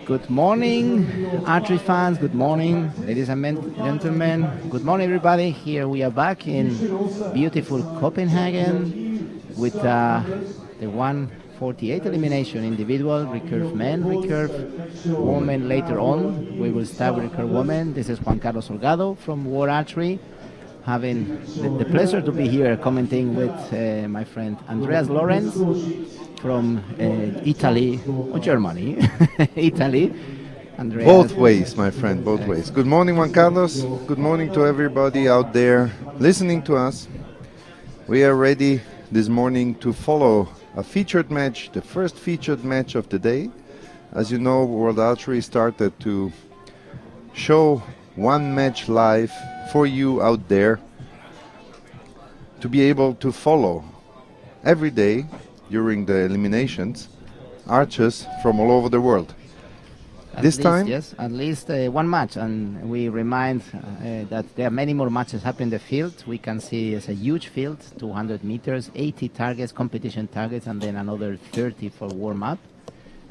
Good morning, archery fans. Good morning, ladies and gentlemen. Good morning, everybody. Here we are back in beautiful Copenhagen with the 148 elimination individual, recurve men, recurve women later on. We will start with recurve women. This is Juan Carlos Holgado from World Archery, having the pleasure to be here commenting with my friend Andreas Lorenz from Italy or Germany. Italy. Andreas. Both ways, my friend, both ways. Good morning, Juan Carlos. Good morning to everybody out there listening to us. We are ready this morning to follow a featured match, the first featured match of the day. As you know, World Archery started to show one match live for you out there to be able to follow every day during the eliminations archers from all over the world. This time, yes, at least one match, and we remind that there are many more matches happening in the field. We can see it's a huge field, 200 meters, 80 targets, competition targets, and then another 30 for warm-up.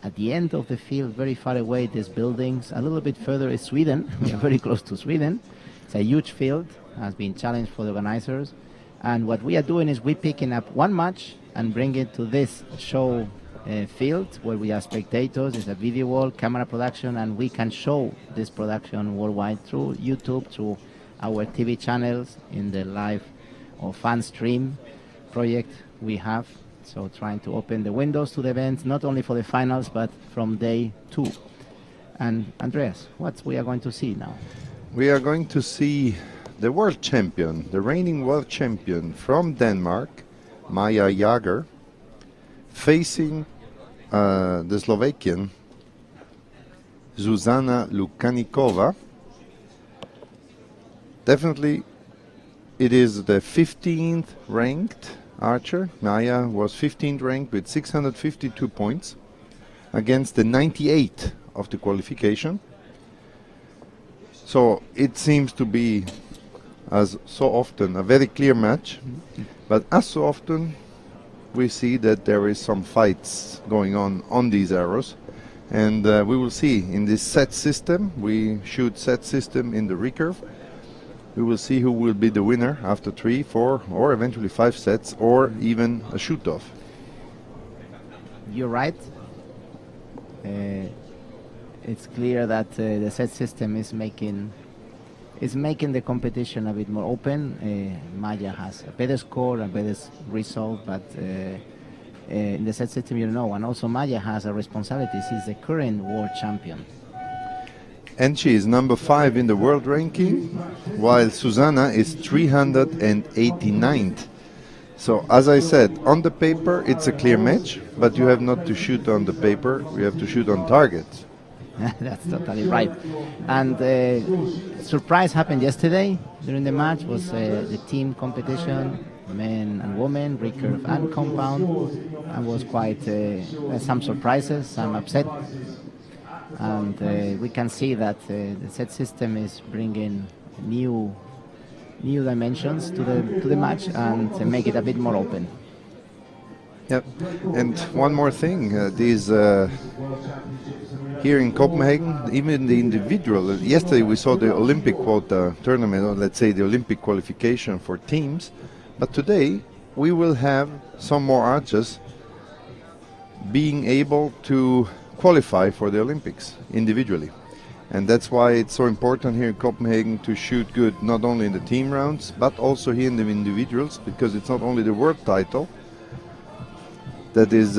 At the end of the field, very far away, these buildings, a little bit further is Sweden. We are very close to Sweden. It's a huge field, has been challenged for the organizers. And what we are doing is we're picking up one match and bring it to this show field where we are spectators. It's a video wall, camera production, and we can show this production worldwide through YouTube, through our TV channels, in the live or fan stream project we have. So trying to open the windows to the event, not only for the finals, but from day 2. And Andreas, what we are going to see now? We are going to see the world champion, the reigning world champion from Denmark, Maja Jager, facing the Slovakian Zuzana Lukanikova. Definitely it is the 15th ranked archer. Maja was 15th ranked with 652 points against the 98 of the qualification. So it seems to be, as so often, a very clear match, but as so often we see that there is some fights going on these arrows, and we will see in this set system. We shoot set system in the recurve. We will see who will be the winner after 3, 4 or eventually 5 sets, or even a shoot-off. You're right. It's clear that the set system is making the competition a bit more open. Maja has a better score, a better result, but in the set system, you know, and also Maja has a responsibility. She's the current world champion. And she is number 5 in the world ranking, while Susanna is 389th. So, as I said, on the paper, it's a clear match, but you have not to shoot on the paper, you have to shoot on target. That's totally right. And surprise happened yesterday during the match was the team competition, men and women, recurve and compound, and was quite some surprises, some upset. And we can see that the set system is bringing new dimensions to the match and make it a bit more open. Yep. And one more thing, here in Copenhagen, even the individual, yesterday we saw the Olympic quota tournament, or let's say the Olympic qualification for teams, but today we will have some more archers being able to qualify for the Olympics individually. And that's why it's so important here in Copenhagen to shoot good, not only in the team rounds, but also here in the individuals, because it's not only the world title that is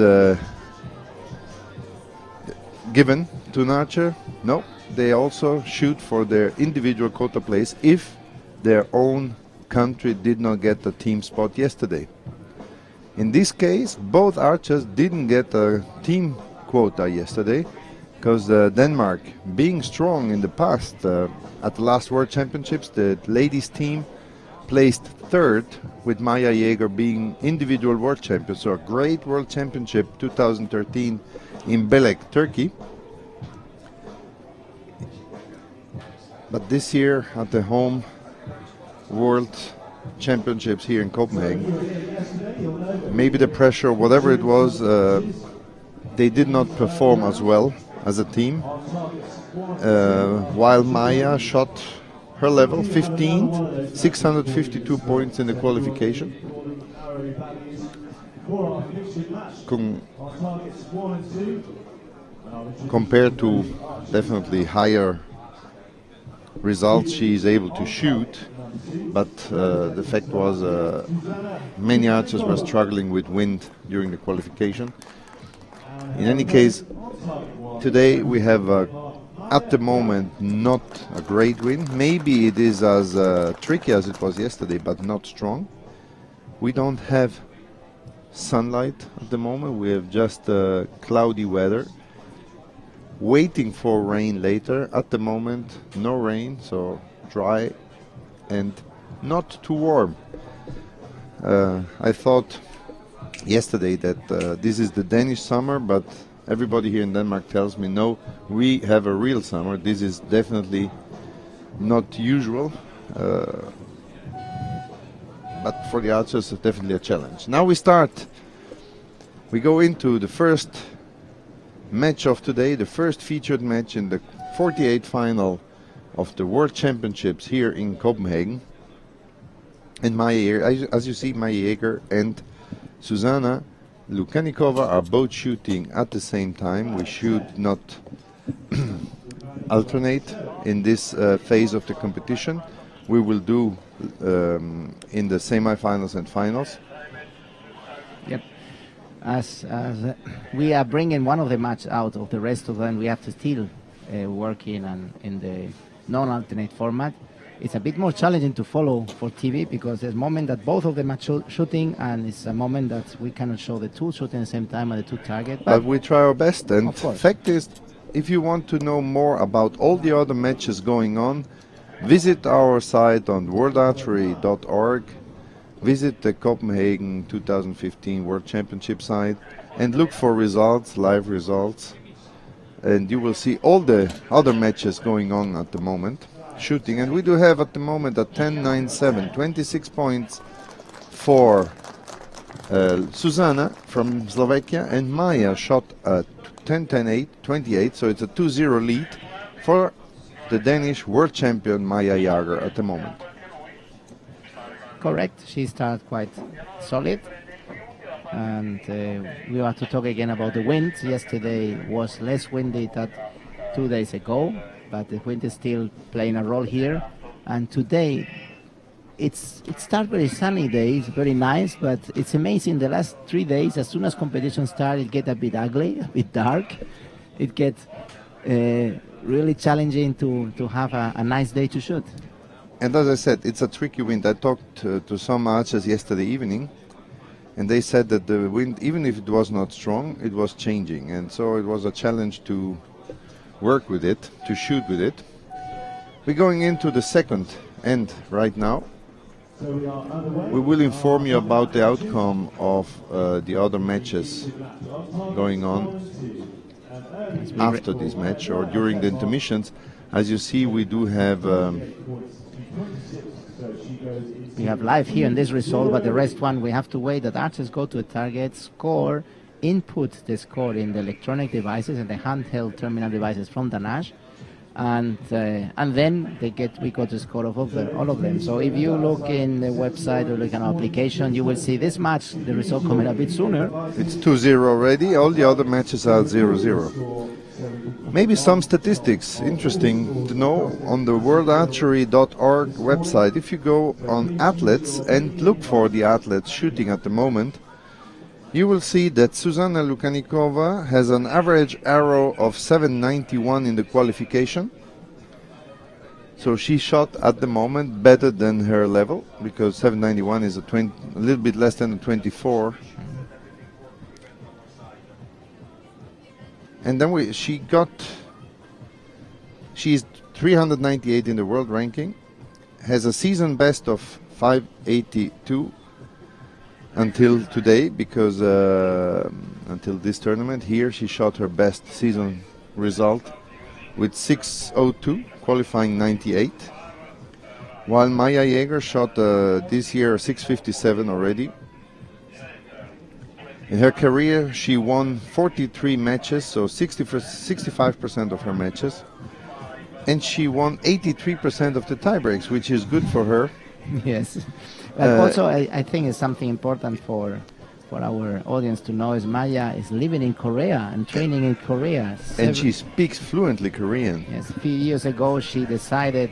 given to an archer. No, they also shoot for their individual quota place if their own country did not get a team spot yesterday. In this case, both archers didn't get a team quota yesterday because Denmark, being strong in the past, at the last World Championships, the ladies team placed 3rd with Maja Jager being individual world champion. So a great World Championship 2013 in Belek, Turkey. But this year at the home World Championships here in Copenhagen, maybe the pressure, whatever it was, they did not perform as well as a team, while Maya shot her level 15th, 652 points in the qualification. Compared to definitely higher results she is able to shoot, but the fact was many archers were struggling with wind during the qualification. In any case, today we have at the moment not a great wind. Maybe it is as tricky as it was yesterday, but not strong. We don't have sunlight at the moment. We have just cloudy weather, waiting for rain later. At the moment, no rain, so dry and not too warm. I thought yesterday that this is the Danish summer, but everybody here in Denmark tells me no, we have a real summer. This is definitely not usual, but for the archers it's definitely a challenge. Now we go into the first match of today, the first featured match in the 48 final of the World Championships here in Copenhagen. And as you see, Maya Jäger and Susanna Lukanikova are both shooting at the same time. We should not alternate in this phase of the competition. We will do in the semifinals and finals. Yep. As we are bringing one of the match out of the rest of them, we have to still work in the non-alternate format. It's a bit more challenging to follow for TV because there's a moment that both of them are shooting, and it's a moment that we cannot show the two shooting at the same time and the two targets. But we try our best, and the fact is, if you want to know more about all the other matches going on, visit our site on worldarchery.org, visit the Copenhagen 2015 World Championship site, and look for results, live results, and you will see all the other matches going on at the moment. Shooting, and we do have at the moment a 10-9-7, 26 points for Susanna from Slovakia, and Maya shot a 10-10-8, 28, so it's a 2-0 lead for the Danish world champion Maya Jäger at the moment. Correct, she started quite solid, and we have to talk again about the wind. Yesterday was less windy than 2 days ago, but the wind is still playing a role here. And today, it starts very sunny days, very nice, but it's amazing. The last 3 days, as soon as competition starts, it gets a bit ugly, a bit dark. It gets really challenging to have a nice day to shoot. And as I said, it's a tricky wind. I talked to some archers yesterday evening, and they said that the wind, even if it was not strong, it was changing. And so it was a challenge to work with it, to shoot with it. We're going into the second end right now. We will inform you about the outcome of the other matches going on after this match or during the intermissions. As you see, we do have live here in this result, but the rest one we have to wait that archers go to a target, score, input the score in the electronic devices and the handheld terminal devices from the Nash, and then we got the score of all of them. So if you look in the website or look at our application, you will see this match, the result coming a bit sooner. It's 2-0 already. All the other matches are 0-0. Maybe some statistics interesting to know on the worldarchery.org website. If you go on athletes and look for the athletes shooting at the moment, you will see that Susanna Lukanikova has an average arrow of 791 in the qualification. So she shot at the moment better than her level, because 791 is a little bit less than a 24. And then she's 398 in the world ranking, has a season best of 582 until today, because until this tournament here she shot her best season result with 602, qualifying 98, while Maya Jäger shot this year 657 already. In her career, she won 43 matches, so 65% of her matches. And she won 83% of the tiebreaks, which is good for her. Yes. But also, I think it's something important for our audience to know is Maya is living in Korea and training in Korea. And she speaks fluently Korean. Yes, a few years ago she decided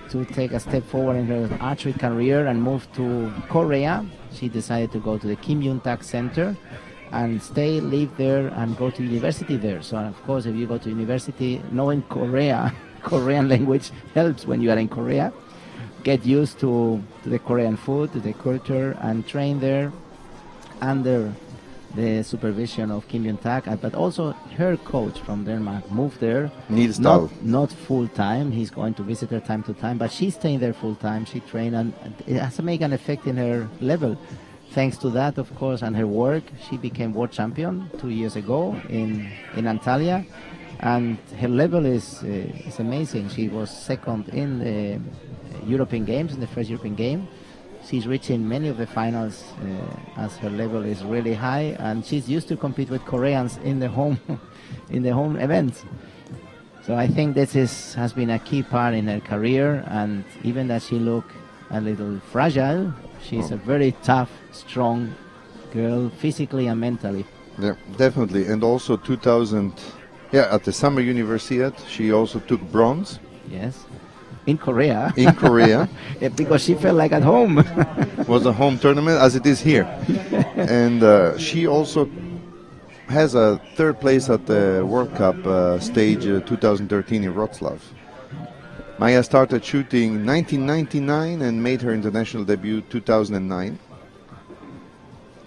to take a step forward in her archery career and move to Korea. She decided to go to the Kim Yoon-tak Center and stay, live there, and go to university there. So, of course, if you go to university, knowing Korean language helps when you are in Korea. Get used to the Korean food, to the culture, and train there under the supervision of Kim Yoon-tak. But also her coach from Denmark moved there. Niels Dahl. Not full time. He's going to visit her time to time, but she's staying there full time. She trained, and it has to make an effect in her level. Thanks to that, of course, and her work, she became world champion 2 years ago in Antalya, and her level is amazing. She was second in the European Games, in the first European game. She's reaching many of the finals as her level is really high, and she's used to compete with Koreans in the home events. So I think this has been a key part in her career, and even that she look a little fragile, she's a very tough, strong girl, physically and mentally. Yeah, definitely. And also 2000, at the Summer Universiade, she also took bronze. Yes. In Korea. In Korea. Yeah, because she felt like at home. Was a home tournament, as it is here. And she also has a third place at the World Cup stage 2013 in Wrocław. Maya started shooting 1999 and made her international debut 2009.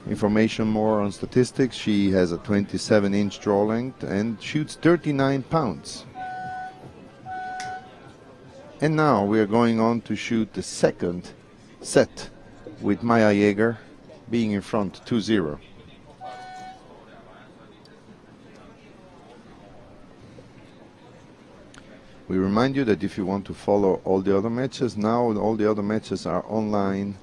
Information more on statistics: she has a 27-inch draw length and shoots 39 pounds. And now we are going on to shoot the second set with Maya Jäger being in front 2-0. We remind you that if you want to follow all the other matches, now all the other matches are online.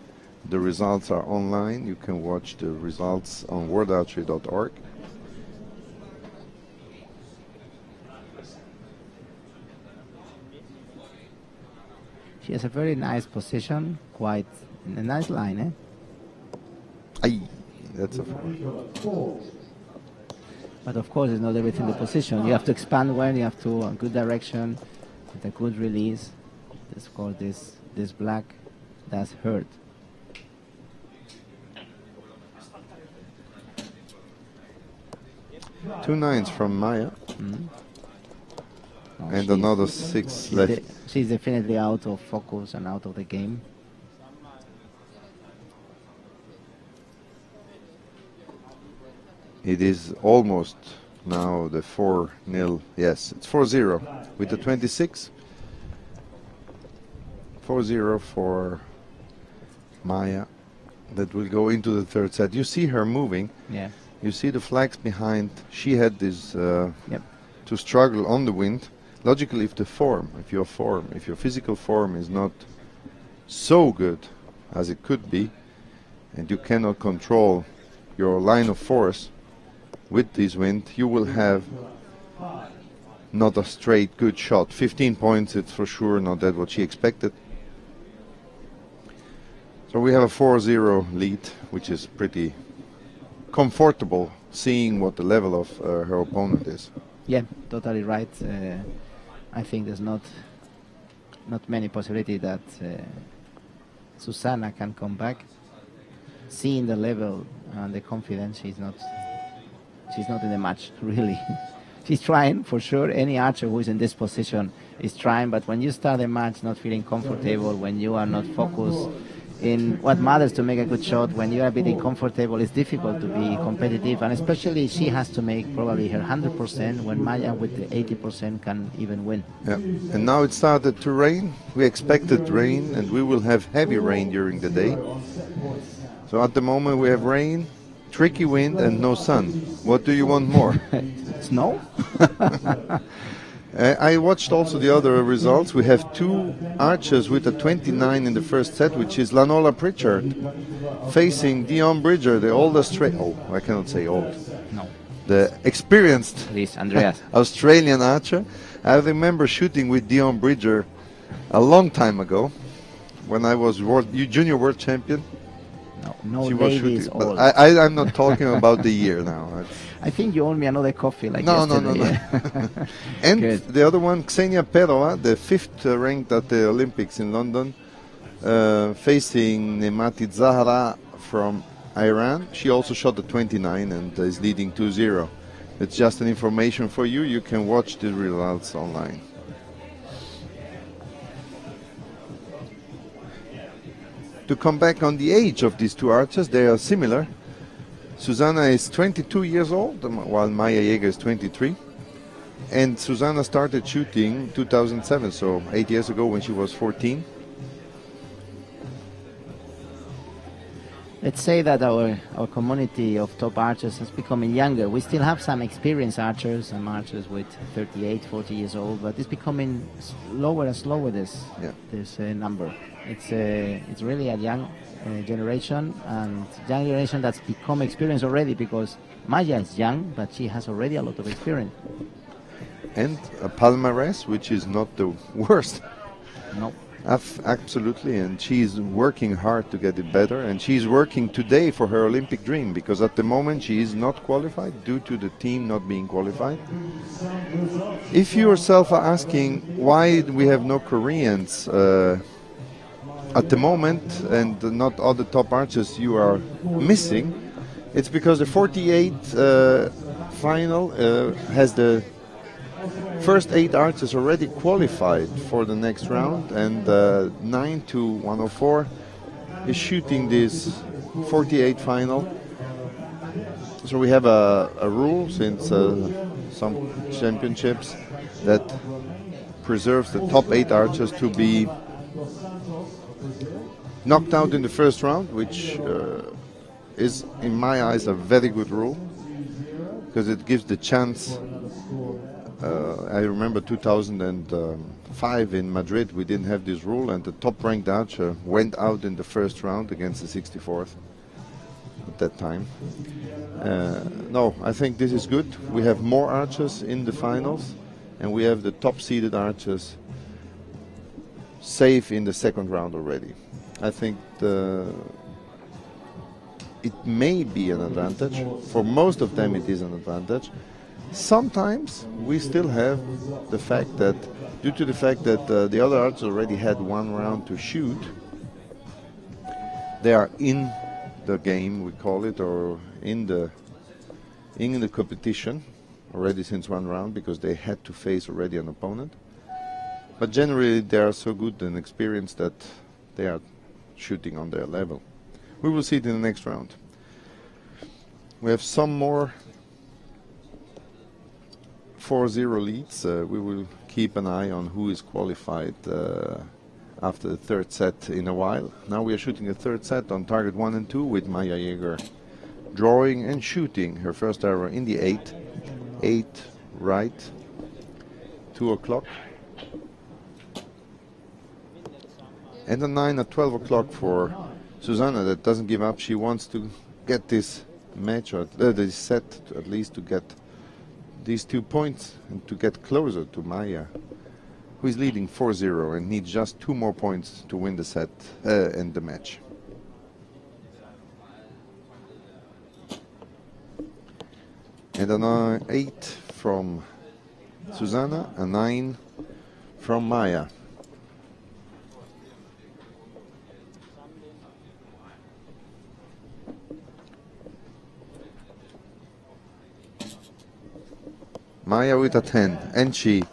The results are online. You can watch the results on worldarchery.org. She has a very nice position, quite a nice line, eh? Aye, that's a four. But of course, it's not everything the position. You have to expand when you have to a good direction, with a good release. Of course, this black does hurt. Two nines from Maya. Mm-hmm. Oh, and another six left. She's definitely out of focus and out of the game. It is almost now the 4-0. Yes, it's 4-0 with the 26. 4-0 for Maya. That will go into the third set. You see her moving. Yeah. You see the flags behind. She had this to struggle on the wind. Logically, if your physical form is not so good as it could be, and you cannot control your line of force with this wind, you will have not a straight good shot. 15 points, it's for sure not that what she expected. So we have a 4-0 lead, which is pretty comfortable, seeing what the level of her opponent is. Yeah, totally right. I think there's not many possibility that Susanna can come back. Seeing the level and the confidence, she's not in the match, really. She's trying, for sure. Any archer who is in this position is trying, but when you start a match not feeling comfortable, when you are not focused in what matters to make a good shot, when you are a bit uncomfortable, it's difficult to be competitive, and especially she has to make probably her 100% when Maya with the 80% can even win. Yeah. And now it started to rain. We expected rain, and we will have heavy rain during the day. So at the moment we have rain, tricky wind, and no sun. What do you want more? Snow? I watched also the other results. We have two archers with a 29 in the first set, which is Lanola Pritchard facing Dion Bridger, the old I cannot say old. No. The experienced Please, Andreas. Australian archer. I remember shooting with Dion Bridger a long time ago when I was junior world champion. No she ladies was shooting, old. but I'm not talking about the year now. I think you owe me another coffee like No. yesterday. And Good. the other one, Xenia Perova, the 5th ranked at the Olympics in London, facing Nemati Zahra from Iran. She also shot the 29 and is leading 2-0. It's just an information for you. You can watch the results online. To come back on the age of these two archers, they are similar. Susanna is 22 years old, while Maya Jäger is 23. And Susanna started shooting 2007, so 8 years ago when she was 14. Let's say that our community of top archers is becoming younger. We still have some experienced archers, some archers with 38, 40 years old, but it's becoming slower and slower, this number. It's really a young generation, and young generation that's become experienced already, because Maya is young, but she has already a lot of experience. And a palmarès, which is not the worst. No. Absolutely, and she's working hard to get it better, and she's working today for her Olympic dream, because at the moment she is not qualified due to the team not being qualified. If you yourself are asking why we have no Koreans at the moment and not all the top archers you are missing, it's because the 48 final has the first 8 archers already qualified for the next round, and 9 to 104 is shooting this 48 final. So we have a rule since some championships that preserves the top 8 archers to be knocked out in the first round, which is, in my eyes, a very good rule, because it gives the chance. I remember 2005 in Madrid, we didn't have this rule, and the top-ranked archer went out in the first round against the 64th at that time. No, I think this is good. We have more archers in the finals, and we have the top-seeded archers safe in the second round already. I think it may be an advantage. For most of them, it is an advantage. Sometimes we still have the fact that, due to the fact that the other archers already had one round to shoot, they are in the game, we call it, or in the competition already since one round, because they had to face already an opponent. But generally they are so good and experienced that they are shooting on their level. We will see it in the next round. We have some more 4-0 leads. We will keep an eye on who is qualified after the third set in a while. Now we are shooting a third set on target 1 and 2 with Maya Jäger drawing and shooting her first arrow in the 8 right, 2 o'clock, and a 9 at 12 o'clock for Susanna, that doesn't give up. She wants to get this match, or this set, at least to get these 2 points and to get closer to Maya, who is leading 4-0 and needs just 2 more points to win the set and the match. And a 8 from Susanna, a 9 from Maya. Maya with a 10, and she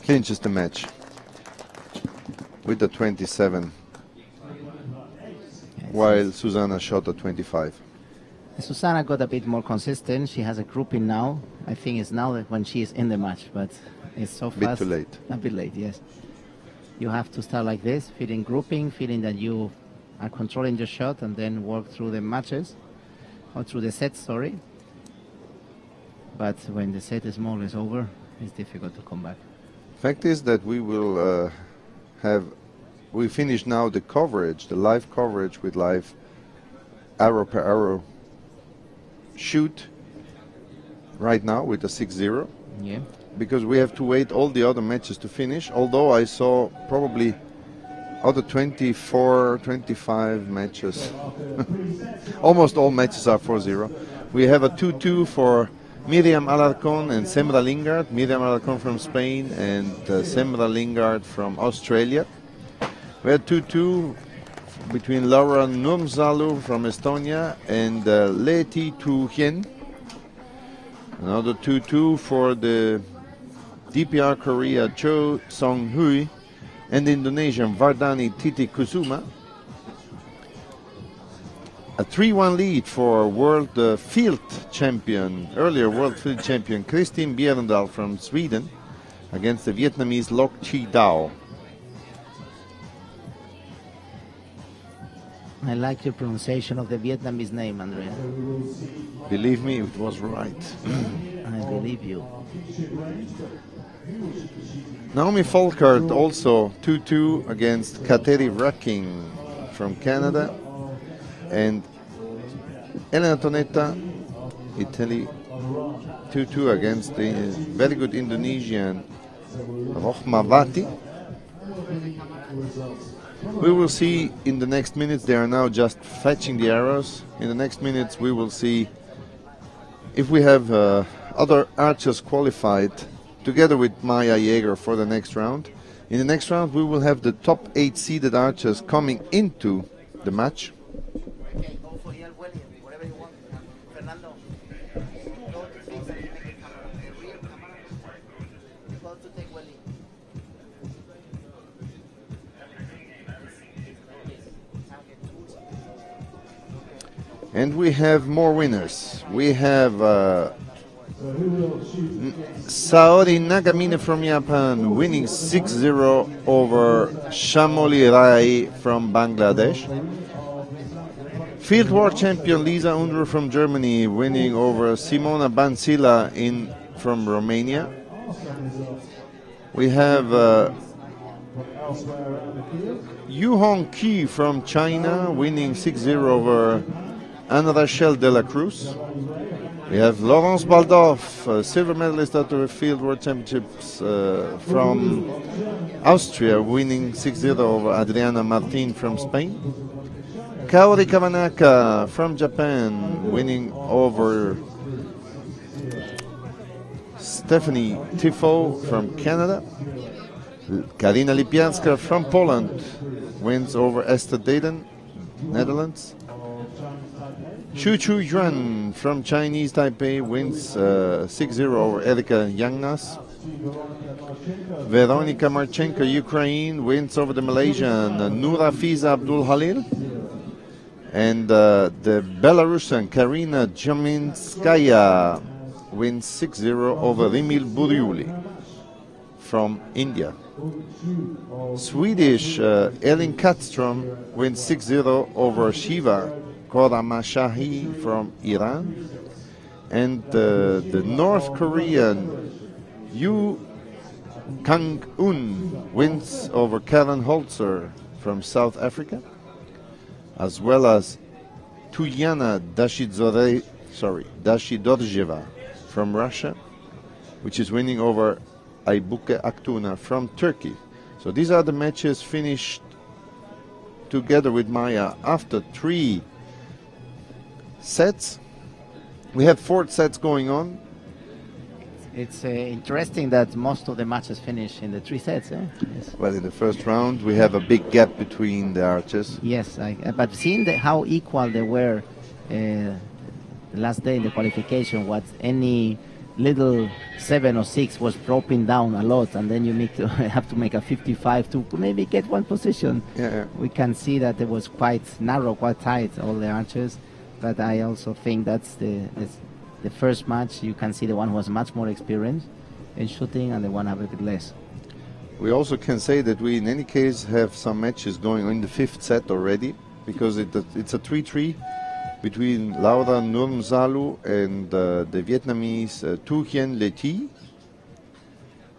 clinches the match with the 27, while Susanna shot a 25. Susanna got a bit more consistent. She has a grouping now. I think it's now that when she is in the match, but it's so fast. A bit too late. A bit late, yes. You have to start like this, feeling grouping, feeling that you are controlling your shot, and then work through the matches, or through the sets, sorry. But when the set is more or less over, it's difficult to come back. Fact is that we will we finish now the coverage, the live coverage with live arrow per arrow shoot right now with a 6-0. Yeah. Because we have to wait all the other matches to finish, although I saw probably other 24, 25 matches. Almost all matches are 4-0. We have a 2-2 for Miriam Alarcón and Semra Lingard. Miriam Alarcón from Spain and Semra Lingard from Australia. We had 2-2 between Laura Nurmzalu from Estonia and Leti Tuhien. Another 2-2 for the DPR Korea Cho Song Hui and Indonesian Vardani Titi Kusuma. A 3-1 lead for world field champion, earlier world field champion Christine Bjerndal from Sweden against the Vietnamese Loc Chi Dao. I like your pronunciation of the Vietnamese name, Andrea. Believe me, it was right. I believe you. Naomi Folkert also 2-2 against Kateri Raking from Canada, and Elena Tonetta, Italy, 2-2 against the very good Indonesian Rohmawati. We will see in the next minutes. They are now just fetching the arrows. In the next minutes we will see if we have other archers qualified together with Maya Jäger for the next round. In the next round we will have the top 8 seeded archers coming into the match. Okay, go for here, William, whatever you want. Fernando, go to fix and make a camera. A real camera. Go to take William. And we have more winners. We have Saori Nagamine from Japan winning 6-0 over Shamoli Rai from Bangladesh. Field War champion Lisa Undru from Germany winning over Simona Bancila from Romania. We have Yu Hong Qi from China winning 6-0 over Ana Rachel de la Cruz. We have Laurence Baldorf, silver medalist at the Field World Championships from Austria, winning 6-0 over Adriana Martin from Spain. Kaori Kawanaka from Japan, winning over Stephanie Tifo from Canada. Karina Lipianska from Poland wins over Esther Dayton, Netherlands. Xu Chu Yuan from Chinese Taipei wins 6-0 over Erika Yangnas. Veronika Marchenko, Ukraine, wins over the Malaysian Nura Fiza Abdul Halil. And the Belarusian Karina Jaminskaya wins 6-0 over Rimil Buriuli from India. Swedish Elin Katström wins 6-0 over Shiva Koramashahi from Iran. And the North Korean Yu Kang-un wins over Karen Holzer from South Africa, as well as Tuyana Dashidorjeva from Russia, which is winning over Aybuke Aktuna from Turkey. So these are the matches finished together with Maya after 3 sets. We have 4 sets going on. It's interesting that most of the matches finish in the 3 sets. Yes. Well, in the first round we have a big gap between the archers. Yes, but seeing how equal they were the last day in the qualification, what any little 7 or 6 was dropping down a lot, and then you have to make a 55 to maybe get one position. Yeah. We can see that it was quite narrow, quite tight, all the archers. But I also think that's the first match. You can see the one who has much more experience in shooting and the one a bit less. We also can say that we in any case have some matches going on in the 5th set already, because it's a 3-3 between Laura Nurmzalu and the Vietnamese Tu Hien Le Thi.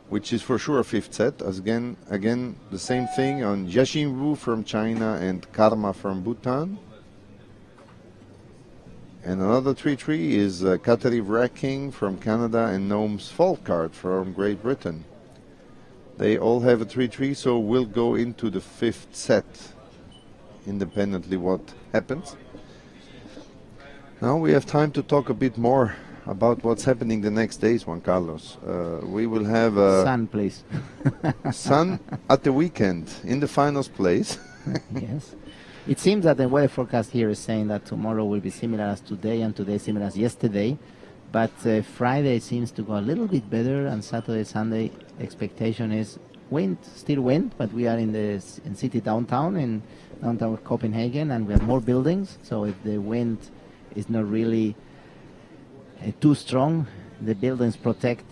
which is for sure a fifth set. As again, the same thing on Jiaxin Wu from China and Karma from Bhutan. And another 3-3 is Kateri Wrecking from Canada and Noams Folkart from Great Britain. They all have a 3-3, so we'll go into the fifth set independently what happens. Now we have time to talk a bit more about what's happening the next days, Juan Carlos. We will have sun, please. sun at the weekend in the finals place. Yes. It seems that the weather forecast here is saying that tomorrow will be similar as today and today similar as yesterday. But Friday seems to go a little bit better, and Saturday, Sunday expectation is wind, still wind, but we are in city downtown, in downtown Copenhagen, and we have more buildings. So if the wind is not really too strong, the buildings protect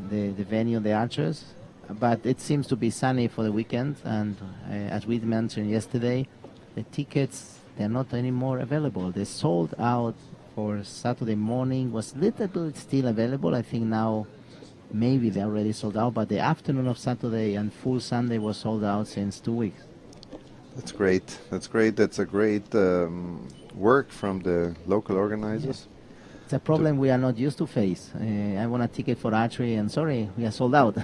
the venue, the archers. But it seems to be sunny for the weekend, and as we mentioned yesterday, the tickets, they're not anymore available. They sold out for Saturday morning, was little bit still available. I think now maybe they already sold out, but the afternoon of Saturday and full Sunday was sold out since 2 weeks. That's great. That's great. That's a great work from the local organizers. Yes. It's a problem we are not used to face. I want a ticket for archery, and sorry, we are sold out.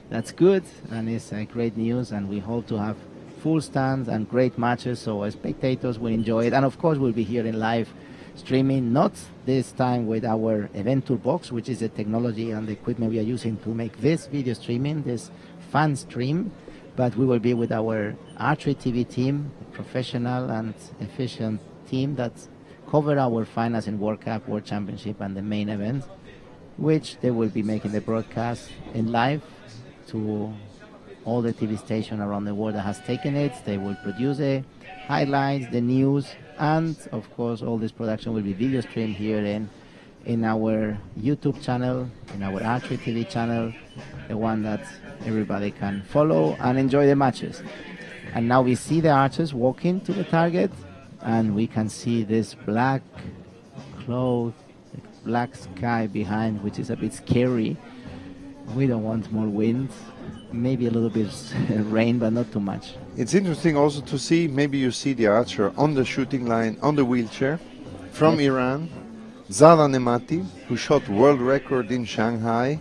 That's good, and it's great news, and we hope to have full stands and great matches, so spectators will enjoy it. And of course, we'll be here in live streaming, not this time with our event toolbox, which is the technology and the equipment we are using to make this video streaming, this fan stream, but we will be with our archery TV team, a professional and efficient team that cover our finals in World Cup, World Championship, and the main event, which they will be making the broadcast in live to all the TV stations around the world that has taken it. They will produce the highlights, the news, and of course all this production will be video streamed here in our YouTube channel, in our Archery TV channel, the one that everybody can follow and enjoy the matches. And now we see the archers walking to the target, and we can see this black cloud, black sky behind, which is a bit scary. We don't want more wind. Maybe a little bit rain, but not too much. It's interesting also to see, maybe you see the archer on the shooting line, on the wheelchair, from Iran, Zara Nemati, who shot world record in Shanghai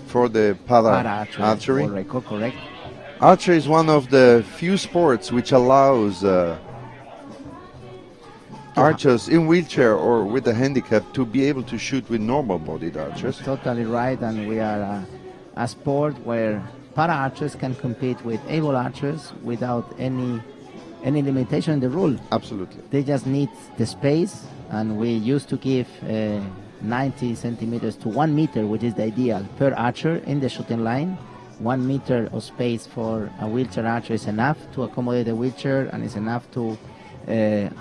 for the para-archery. World record, correct. Archery is one of the few sports which allows archers in wheelchair or with a handicap to be able to shoot with normal-bodied archers. Totally right, and we are a sport where para-archers can compete with able archers without any limitation in the rule. Absolutely. They just need the space, and we used to give 90 centimeters to 1 meter, which is the ideal per archer in the shooting line. 1 meter of space for a wheelchair archer is enough to accommodate the wheelchair, and it's enough to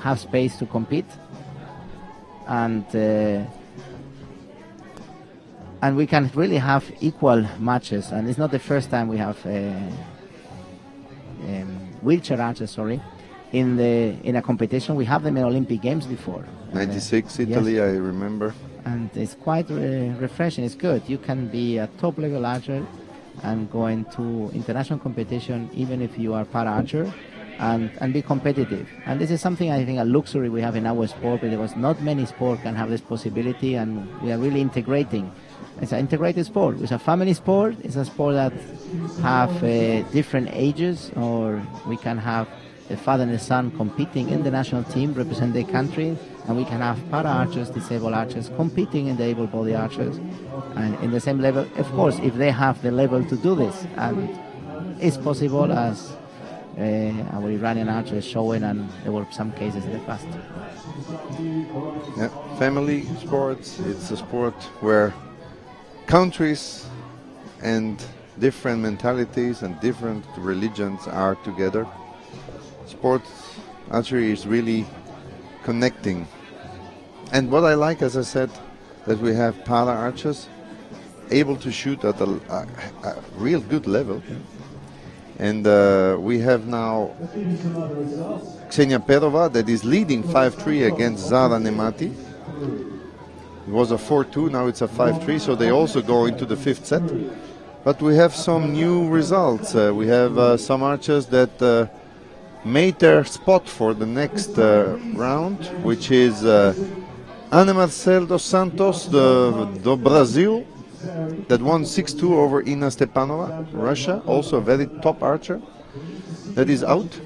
have space to compete. And we can really have equal matches, and it's not the first time we have wheelchair archers, in a competition. We have them in Olympic Games before. 96 Italy, yes. I remember. And it's quite refreshing. It's good. You can be a top level archer and go into international competition, even if you are para-archer, and be competitive. And this is something, I think, a luxury we have in our sport, because not many sports can have this possibility, and we are really integrating. It's an integrated sport. It's a family sport. It's a sport that have different ages, or we can have the father and the son competing in the national team, represent their country, and we can have para-archers, disabled archers, competing in the able-bodied archers, and in the same level, of course, if they have the level to do this. And it's possible, as our Iranian archers showing, and there were some cases in the past. Yeah, family sports. It's a sport where countries and different mentalities and different religions are together. Sports archery is really connecting. And what I like, as I said, that we have para-archers able to shoot at a real good level. And we have now Ksenia Perova that is leading 5-3 against Zara Nemati. It was a 4-2, now it's a 5-3, so they also go into the fifth set. But we have some new results. We have some archers that made their spot for the next round, which is Ana Marcel dos Santos do Brazil, that won 6-2 over Ina Stepanova, Russia, also a very top archer, that is out.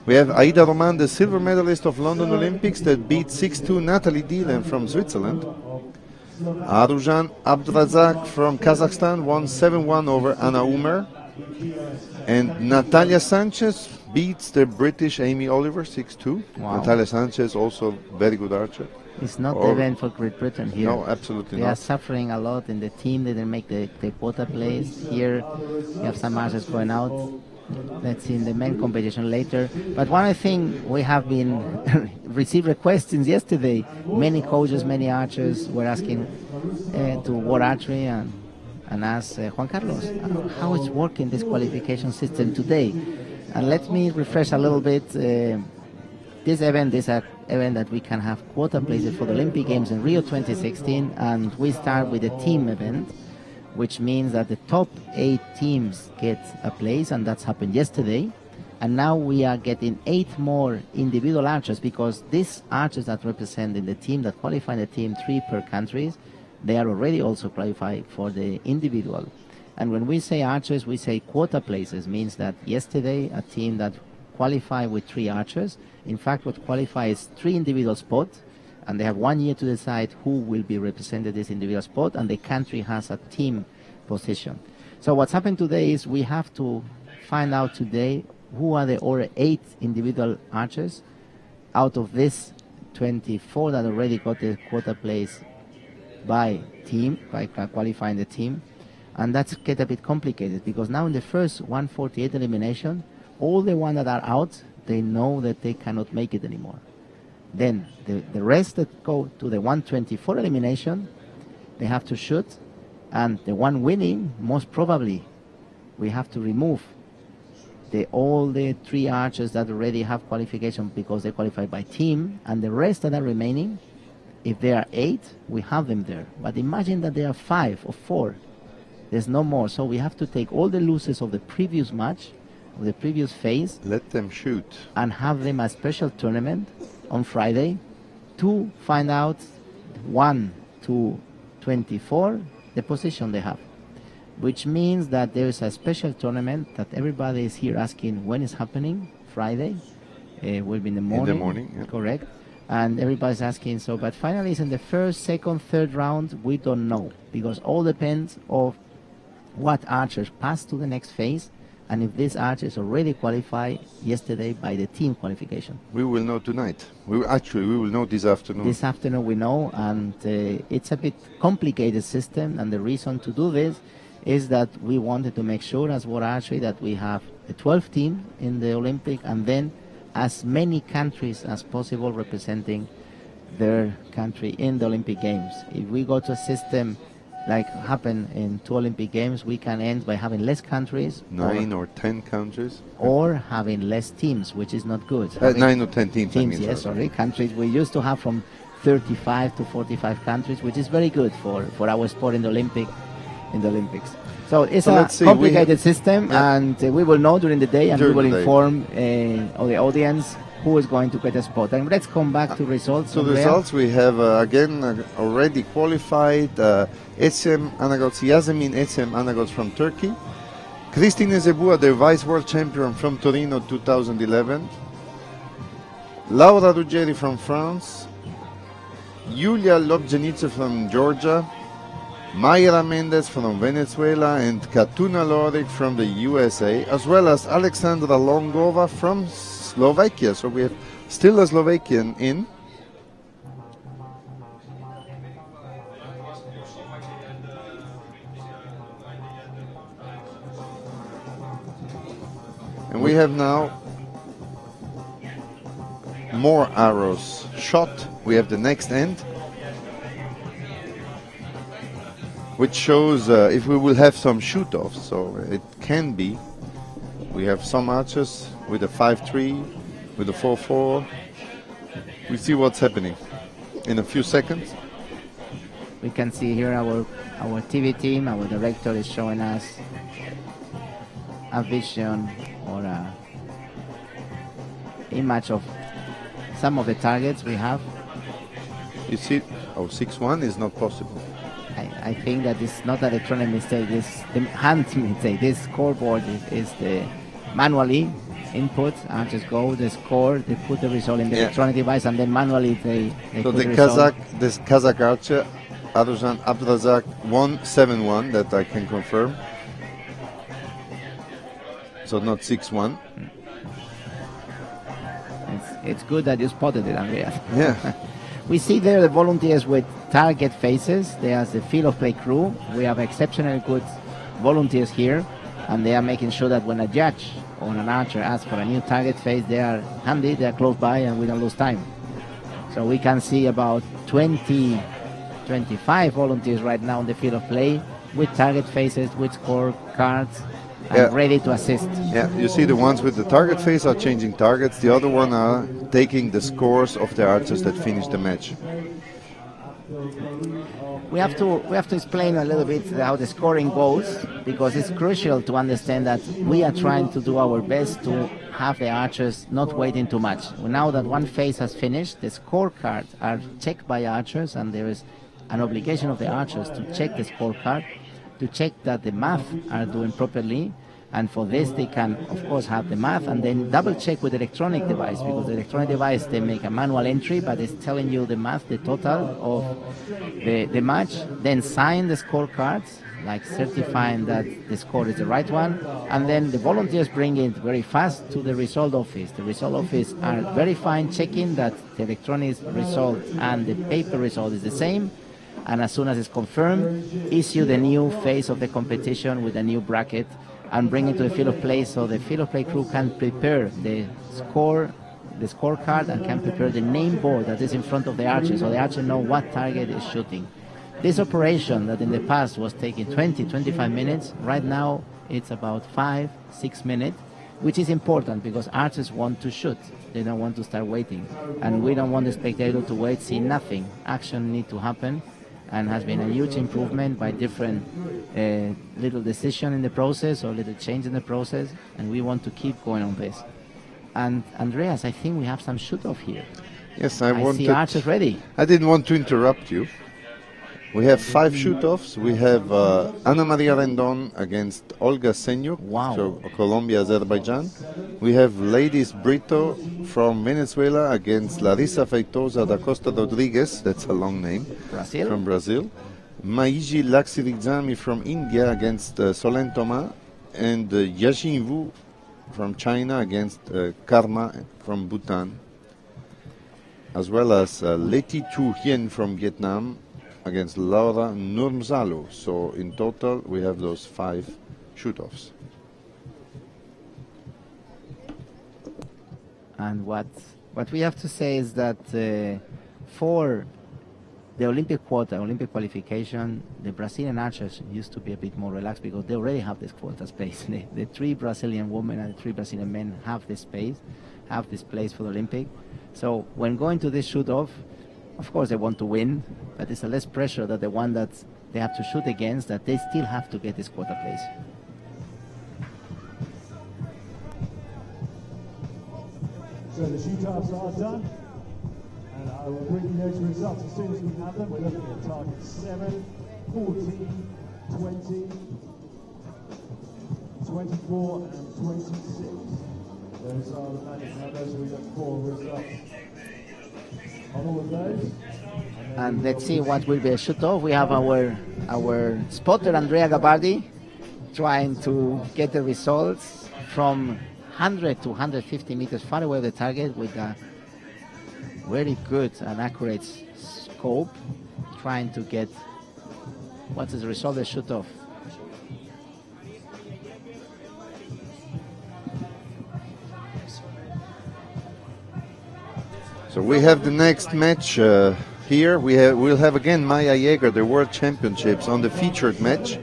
We have Aida Roman, the silver medalist of London Olympics, that beat 6-2 Natalie Dielen from Switzerland. Arujan Abdrazak from Kazakhstan won 7-1 over Anna Umer. And Natalia Sanchez beats the British Amy Oliver 6-2. Wow. Natalia Sanchez, also very good archer. It's not the event for Great Britain here. No, absolutely they not. They are suffering a lot in the team. They didn't make the quota place. Here, we have some archers going out. Let's see in the men competition later. But one thing we have been received requests since yesterday. Many coaches, many archers were asking to World Archery and ask Juan Carlos, how is working this qualification system today? And let me refresh a little bit. This event is an event that we can have quota places for the Olympic Games in Rio 2016, and we start with a team event, which means that the top 8 teams get a place, and that's happened yesterday. And now we are getting 8 more individual archers, because these archers that represent in the team, that qualify in the team, 3 per country, they are already also qualified for the individual. And when we say archers, we say quota places, means that yesterday a team that qualified with 3 archers, in fact what qualifies 3 individual spots, and they have 1 year to decide who will be represented this individual spot, and the country has a team position. So what's happened today is we have to find out today who are the other 8 individual archers out of this 24 that already got the quota place by team, by qualifying the team. And that's get a bit complicated, because now in the first 148 elimination, all the ones that are out, they know that they cannot make it anymore. Then the rest that go to the 124 elimination, they have to shoot, and the one winning, most probably, we have to remove all the 3 archers that already have qualification because they qualified by team, and the rest that are remaining, if there are 8, we have them there. But imagine that there are 5 or 4. There's no more. So we have to take all the losers of the previous match, of the previous phase, let them shoot, and have them a special tournament on Friday to find out 1 to 24 the position they have, which means that there is a special tournament that everybody is here asking when is happening. Friday will be in the morning. In the morning, yeah. Correct. And everybody's asking, so, but finally it's in the first, second, third round, we don't know, because all depends of what archers pass to the next phase, and if these archers already qualified yesterday by the team qualification. We will know tonight. We will know this afternoon. This afternoon we know, and it's a bit complicated system, and the reason to do this is that we wanted to make sure as World Archery that we have a 12 team in the Olympic, and then as many countries as possible representing their country in the Olympic Games. If we go to a system like happened in 2 Olympic Games, we can end by having less countries, 9 or 10 countries, or having less teams, which is not good. 9 or 10 teams. Yes, sorry, countries. We used to have from 35 to 45 countries, which is very good for our sport in the Olympics. So it's a complicated system, and we will know during the day, and we will inform the audience who is going to get a spot. And let's come back to results. So the results, we have again already qualified Esem Anagots, Yasemin Esem Anagots from Turkey, Christine Zebua, the vice world champion from Torino 2011, Laura Ruggeri from France, Yulia Lobjenice from Georgia, Mayra Mendez from Venezuela, and Katuna Lorik from the USA, as well as Alexandra Longova from Slovakia. So we have still a Slovakian in. And we have now more arrows shot. We have the next end, which shows if we will have some shoot-offs. So it can be. We have some archers with a 5-3, with a 4-4. We see what's happening in a few seconds. We can see here our TV team. Our director is showing us a vision or a image of some of the targets we have. You see, 6-1 is not possible. I think that it's not an electronic mistake, it's the hand mistake. This scoreboard is the manually input, and just go the score, they put the result in the electronic device, and then manually they So put the result. Kazakh archer, Adujan Abdrazak, won 7-1, that I can confirm. So not 6-1. It's good that you spotted it, Andreas. Yeah. We see there the volunteers with target faces. There's the field of play crew. We have exceptionally good volunteers here, and they are making sure that when a judge or an archer asks for a new target face, they are handy, they are close by, and we don't lose time. So we can see about 20, 25 volunteers right now in the field of play with target faces, with score cards, and ready to assist. Yeah, you see the ones with the target face are changing targets. The other one are taking the scores of the archers that finish the match. We have to explain a little bit how the scoring goes, because it's crucial to understand that we are trying to do our best to have the archers not waiting too much. Now that one phase has finished, the scorecards are checked by archers, and there is an obligation of the archers to check the scorecard, to check that the math are doing properly, and for this they can of course have the math and then double check with the electronic device, because the electronic device, they make a manual entry but it's telling you the math, the total of the match, then sign the scorecards, like certifying that the score is the right one, and then the volunteers bring it very fast to the result office. The result office are verifying, checking that the electronic result and the paper result is the same, and as soon as it's confirmed, issue the new phase of the competition with a new bracket and bring it to the field of play, so the field of play crew can prepare the scorecard, and can prepare the name board that is in front of the archer, so the archer know what target is shooting. This operation that in the past was taking 20-25 minutes, right now it's about 5-6 minutes, which is important because archers want to shoot. They don't want to start waiting, and we don't want the spectator to wait, see nothing. Action need to happen, and has been a huge improvement by different little decision in the process or little change in the process, and we want to keep going on this. And Andreas, I think we have some shoot-off here. Yes, I see archers ready. I didn't want to interrupt you. We have 5 shoot-offs. We have Ana Maria Rendon against Olga Senyuk, so Colombia, Azerbaijan. We have Ladies Brito from Venezuela against Larissa Feitosa da Costa Rodriguez, that's a long name, from Brazil. Maiji Laksiridzami from India against Solen Thomas, and Yajin Wu from China against Karma from Bhutan, as well as Leti Thu Hien from Vietnam against Laura Nurmzalo. So in total we have those 5 shoot-offs. And what we have to say is that for the Olympic quota, Olympic qualification, the Brazilian archers used to be a bit more relaxed because they already have this quota space. The 3 Brazilian women and the 3 Brazilian men have this space, have this place for the Olympic. So when going to this shoot-off, of course they want to win, but it's a less pressure that the one that they have to shoot against, that they still have to get this quota place. So the shoot-offs are done, and I will bring you those results as soon as we have them. We're looking at targets 7, 14, 20, 24 and 26. Those are the magic numbers. We look for results on all of those. And let's see what will be a shoot-off. We have our spotter Andrea Gabardi trying to get the results from 100 to 150 meters far away of the target with a very good and accurate scope, trying to get what is the result of the shoot-off. So we have the next match here. We'll have again Maya Yeager, the World Championships, on the featured match.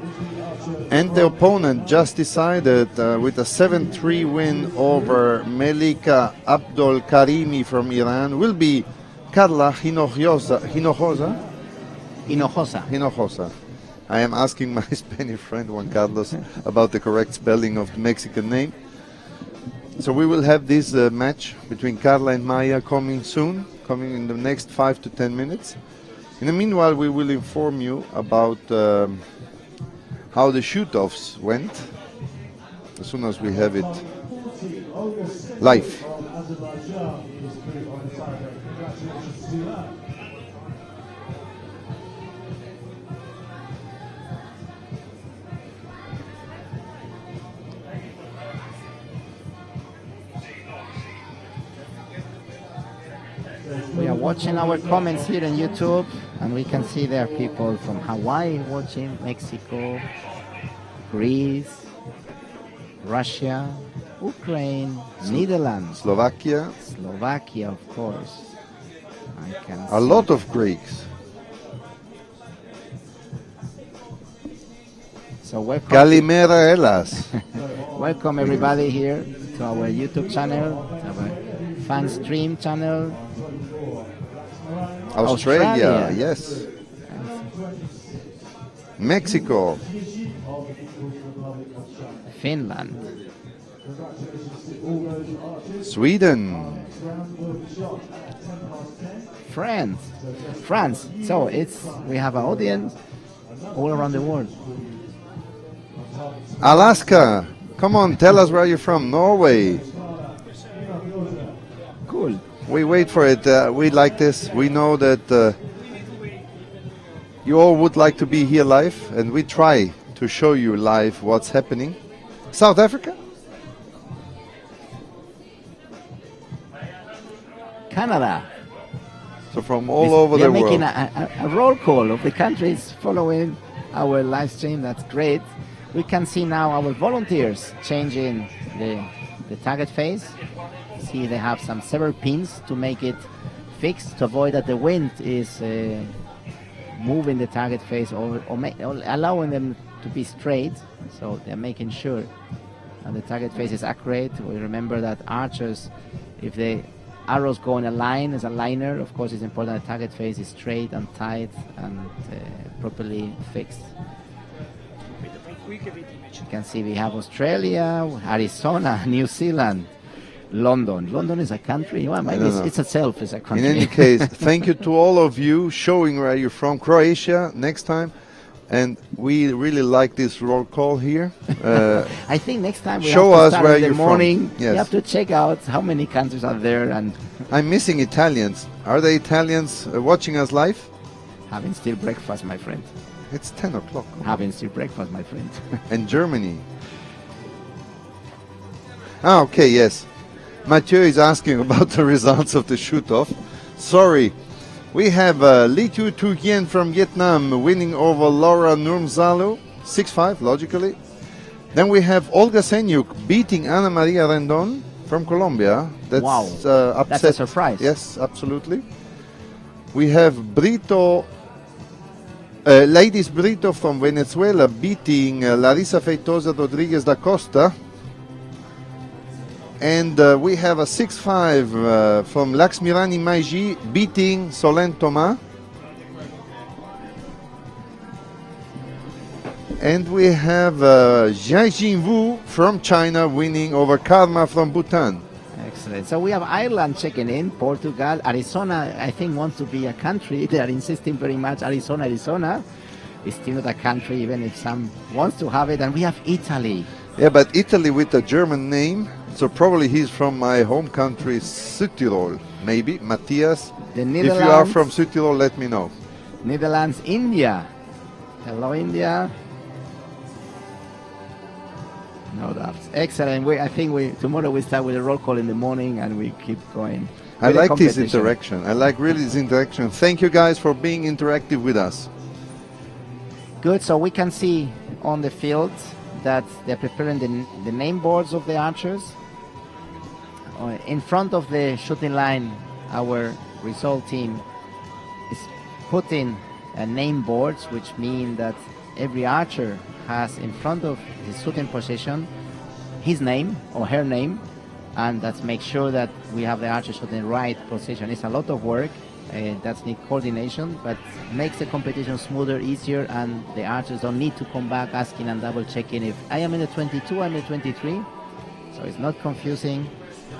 And the opponent just decided with a 7-3 win over Melika Abdol Karimi from Iran will be Carla Hinojosa. I am asking my Spanish friend Juan Carlos about the correct spelling of the Mexican name. So we will have this match between Carla and Maya coming soon, coming in the next 5 to 10 minutes. In the meanwhile, we will inform you about how the shoot-offs went as soon as we have it live. We are watching our comments here on YouTube, and we can see there are people from Hawaii watching, Mexico, Greece, Russia, Ukraine, Netherlands, Slovakia, of course. I can a see. lot of Greeks. So welcome, Kalimera Elas. welcome everybody here to our YouTube channel, to our fan stream channel. Australia, yes. Mexico, Finland, Sweden, France. So we have an audience all around the world. Alaska. Come on, tell us where you're from. Norway. Cool. We wait for it. We like this. We know that you all would like to be here live, and we try to show you live what's happening. South Africa? Canada. So from all over the world. We are making a roll call of the countries following our live stream. That's great. We can see now our volunteers changing the target face. See, they have several pins to make it fixed, to avoid that the wind is moving the target face or allowing them to be straight. So they're making sure that the target face is accurate. We remember that archers, if the arrows go in a line as a liner, of course it's important the target face is straight and tight and properly fixed. You can see we have Australia, Arizona, New Zealand, London. London is a country. Well, maybe it's itself is a country. In any case, thank you to all of you showing where you're from. Croatia next time. And we really like this roll call here. I think next time we show have to us start where in the you're morning. from. Yes. We have to check out how many countries are there and I'm missing Italians. Are the Italians watching us live? having still breakfast, my friend. It's 10 o'clock. Having still breakfast, my friend. And Germany. Ah, okay, yes. Mathieu is asking about the results of the shoot-off. Sorry. We have Lee Thu Hien from Vietnam winning over Laura Nurmzalu, 6-5, logically. Then we have Olga Senyuk beating Ana Maria Rendon from Colombia. That's, wow. Upset. That's a surprise. Yes, absolutely. We have Brito, Ladies Brito from Venezuela beating Larissa Feitosa Rodriguez da Costa. And we have a 6-5 from Laxmirani Maiji beating Solène Thomas. And we have Jiajin Wu from China winning over Karma from Bhutan. Excellent. So we have Ireland checking in, Portugal, Arizona, I think wants to be a country. They are insisting very much, Arizona. It's still not a country, even if some wants to have it. And we have Italy. Yeah, but Italy with a German name. So probably he's from my home country, Südtirol. Maybe, Matthias. The If Netherlands. you are from Südtirol, let me know. Netherlands, India. Hello, India. No doubts. Excellent. I think tomorrow we start with a roll call in the morning and we keep going. I With the like this competition. interaction. I like really this interaction. Thank you guys for being interactive with us. Good. So we can see on the field that they're preparing the name boards of the archers. In front of the shooting line, our result team is putting name boards, which mean that every archer has in front of his shooting position his name or her name, and that makes sure that we have the archer shooting in the right position. It's a lot of work. That's need coordination, but makes the competition smoother, easier, and the archers don't need to come back asking and double checking if I am in the 22, I'm in the 23. So it's not confusing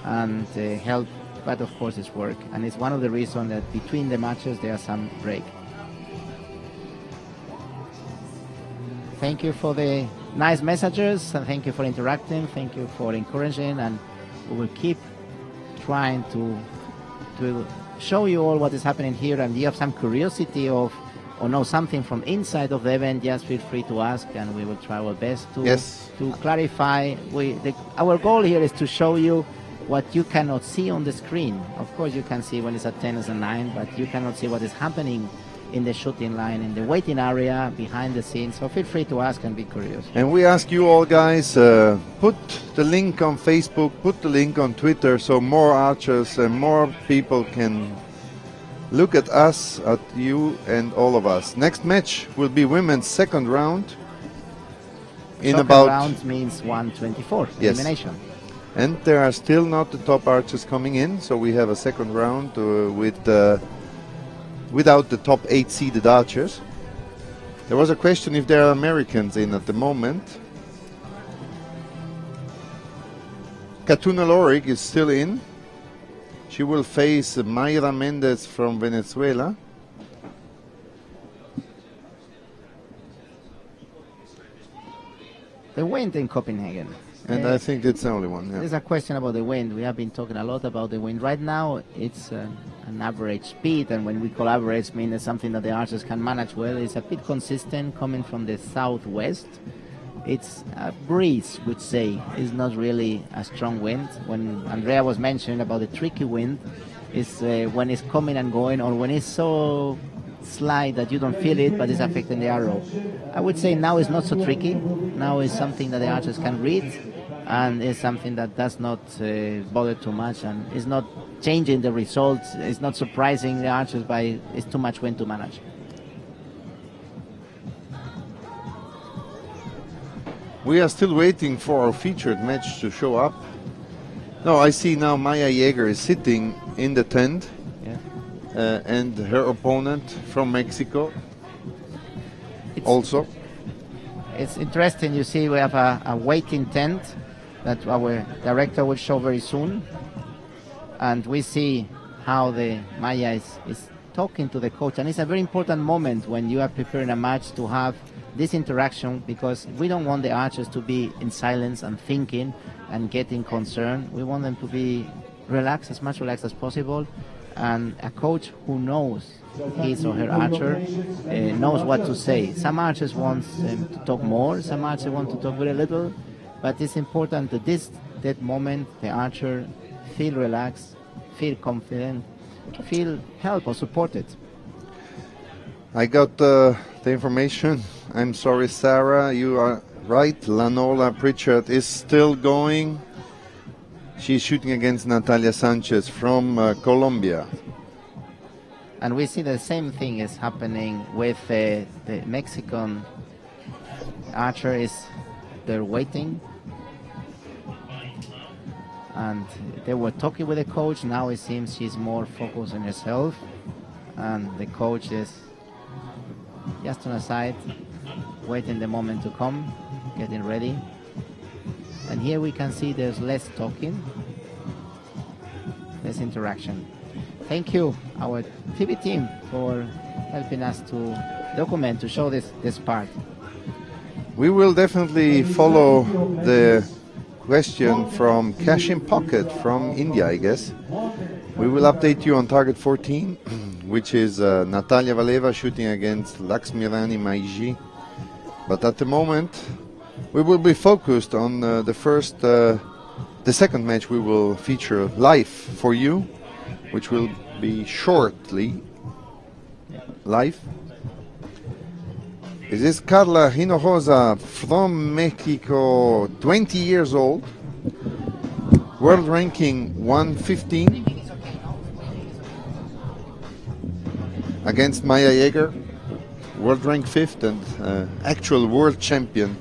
and help, but of course it's work. And it's one of the reasons that between the matches there are some break. Thank you for the nice messages, and thank you for interacting, thank you for encouraging, and we will keep trying to show you all what is happening here. And you have some curiosity of or know something from inside of the event, just feel free to ask, and we will try our best to clarify. Our goal here is to show you what you cannot see on the screen. Of course you can see when it's at 10 as a 9, but you cannot see what is happening in the shooting line, in the waiting area, behind the scenes. So feel free to ask and be curious. And we ask you all, guys, put the link on Facebook, put the link on Twitter, so more archers and more people can look at us, at you and all of us. Next match will be women's second round. Second round means 124, elimination. And there are still not the top archers coming in, so we have a second round without the top 8 seeded archers. There was a question if there are Americans in at the moment. Katuna Lorik is still in. She will face Mayra Mendez from Venezuela. The wind in Copenhagen. And I think it's the only one. Yeah. There's a question about the wind. We have been talking a lot about the wind. Right now, it's an average speed, and when we call average, mean it's something that the archers can manage well. It's a bit consistent, coming from the southwest. It's a breeze, would say. It's not really a strong wind. When Andrea was mentioning about the tricky wind, is when it's coming and going, or when it's so slight that you don't feel it, but it's affecting the arrow. I would say now it's not so tricky. Now it's something that the archers can read, and it's something that does not bother too much, and it's not changing the results. It's not surprising the archers by it's too much wind to manage. We are still waiting for our featured match to show up. No, I see now Maya Yeager is sitting in the tent, and her opponent from Mexico also. It's interesting. You see, we have a waiting tent that our director will show very soon, and we see how the Maya is talking to the coach, and it's a very important moment when you are preparing a match to have this interaction, because we don't want the archers to be in silence and thinking and getting concerned. We want them to be relaxed, as much relaxed as possible, and a coach who knows his or her archer knows what to say. Some archers want to talk more, some archers want to talk very little, but it's important that that moment the archer feel relaxed, feel confident, feel help or supported. I got the information. I'm sorry, Sarah, you are right. Lanola Pritchard is still going. She's shooting against Natalia Sanchez from Colombia. And we see the same thing is happening with the Mexican archer. They're waiting. And they were talking with the coach. Now it seems she's more focused on herself. And the coach is just on the side, waiting the moment to come, getting ready. And here we can see there's less talking, less interaction. Thank you, our TV team, for helping us to document, to show this part. We will definitely follow the question from Cash in Pocket from India, I guess. We will update you on target 14, which is Natalia Valeva shooting against Laxmirani Maiji. But at the moment, we will be focused on the second match we will feature live for you, which will be shortly live. This is Carla Hinojosa from Mexico, 20 years old, world ranking 115, against Maya Yeager, world rank 5th and actual world champion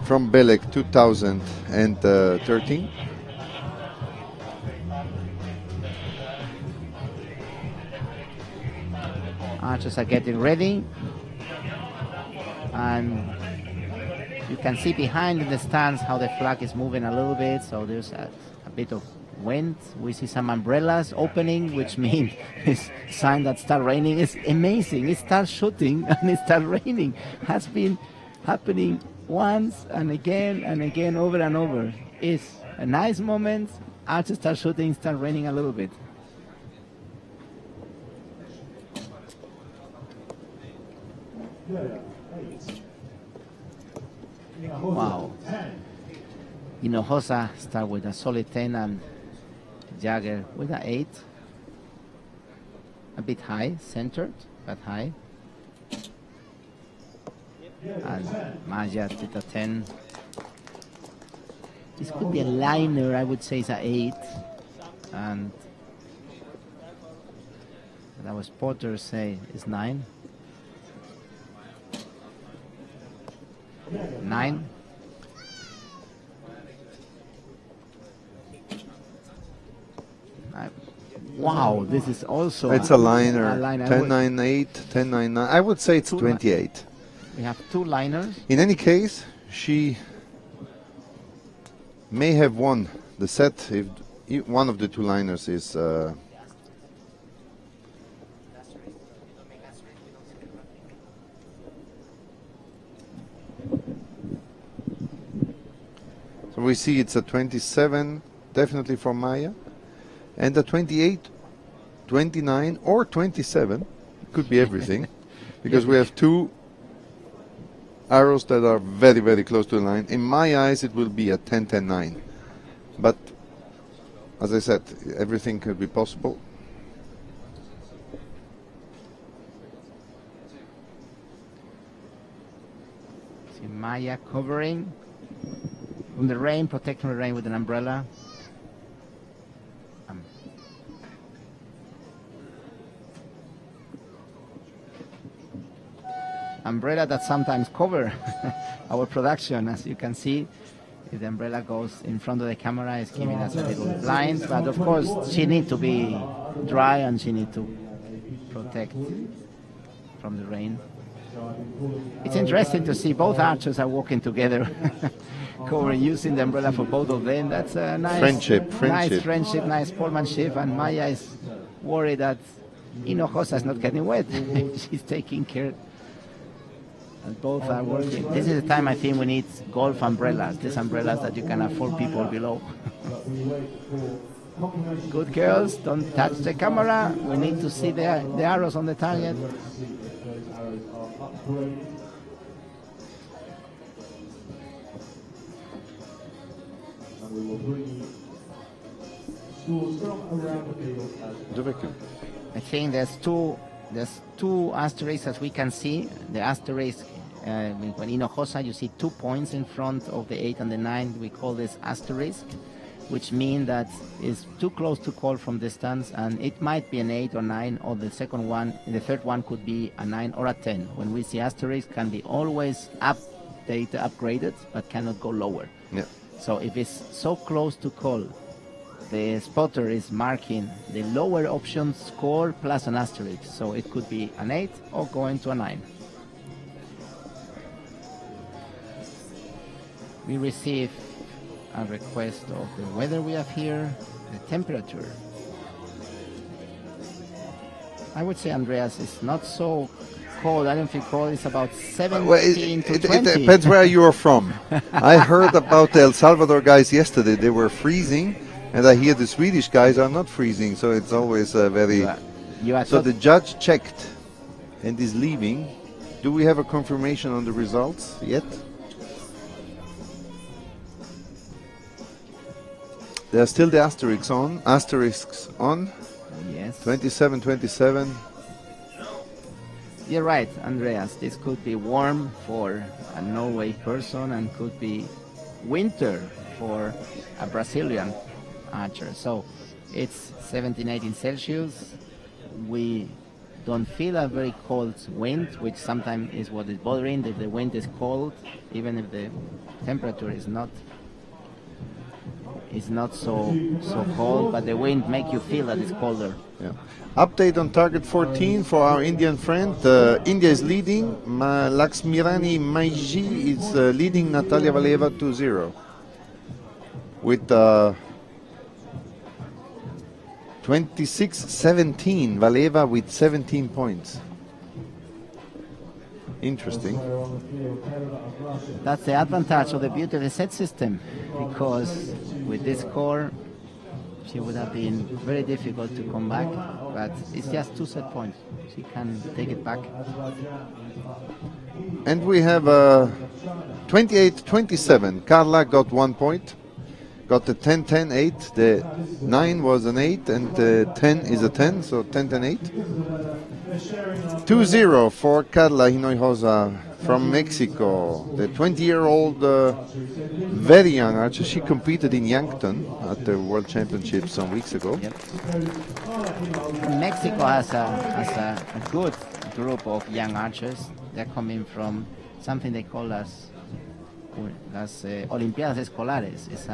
from Belek 2013. Archers are getting ready. And you can see behind in the stands how the flag is moving a little bit. So there's a bit of wind. We see some umbrellas opening, which means it's a sign that start raining. It's amazing. It starts shooting and it starts raining. Has been happening once and again, over and over. It's a nice moment. Archers start shooting, start raining a little bit. Wow. Hinojosa start with a solid 10 and Jagger with an 8. A bit high, centered, but high. And Maya did a 10. This could be a liner, I would say it's an 8. And that was Potter say is 9. 9. Wow, this is also it's a liner. 10-9-8, 10-9-9. I would say it's 28. We have 2 liners. In any case, she may have won the set if one of the 2 liners is so we see it's a 27 definitely for Maya, and a 28, 29 or 27 could be everything because we have 2 arrows that are very, very close to the line. In my eyes, it will be a 10-10-9. But, as I said, everything could be possible. See Maya covering from the rain, protecting the rain with an umbrella. Umbrella that sometimes cover our production, as you can see. If the umbrella goes in front of the camera, it's giving us a little blind, but of course she needs to be dry and she needs to protect from the rain. It's interesting to see both archers are walking together, covering, using the umbrella for both of them. That's a nice friendship, nice sportsmanship, and Maya is worried that Hinojosa is not getting wet. She's taking care. And both are working. This is the time I think we need golf umbrellas, these umbrellas that you can afford people below. Good girls, don't touch the camera. We need to see the arrows on the target. I think there's two asterisks as we can see. The asterisk, when Hinojosa, you see 2 points in front of the 8 and the 9. We call this asterisk, which means that it's too close to call from distance, and it might be an 8 or 9, or the third one could be a 9 or a 10. When we see asterisk, can be always upgraded, but cannot go lower. Yeah. So if it's so close to call, the spotter is marking the lower option score plus an asterisk. So it could be an 8 or going to a 9. We receive a request of the weather we have here, the temperature. I would say, Andreas, it's not so cold. I don't feel cold. It's about 17 to 20. It depends where you are from. I heard about the El Salvador guys yesterday. They were freezing, and I hear the Swedish guys are not freezing. So it's always very... So the judge checked and is leaving. Do we have a confirmation on the results yet? There are still the asterisks on. Yes. 27. You're right, Andreas. This could be warm for a Norway person and could be winter for a Brazilian archer. So it's 17, 18 Celsius. We don't feel a very cold wind, which sometimes is what is bothering. If the wind is cold, even if the temperature is not it's not so cold, but the wind make you feel that it's colder. Yeah. Update on target 14 for our Indian friend. India is leading. Laxmirani Maiji is leading Natalia Valeva 2-0 with 26-17. Valeva with 17 points. Interesting. That's the advantage of the beauty of the set system, because with this score she would have been very difficult to come back, but it's just 2 set points. She can take it back. And we have 28-27. Carla got 1 point. Got the 10-10-8. The 9 was an 8 and the 10 is a 10, so 10-10-8. 2-0 for Carla Hinojosa from Mexico. The 20-year-old, very young archer. She competed in Yankton at the World Championships some weeks ago. Yep. Mexico has a good group of young archers. They're coming from something they call as Olimpiadas Escolares. It's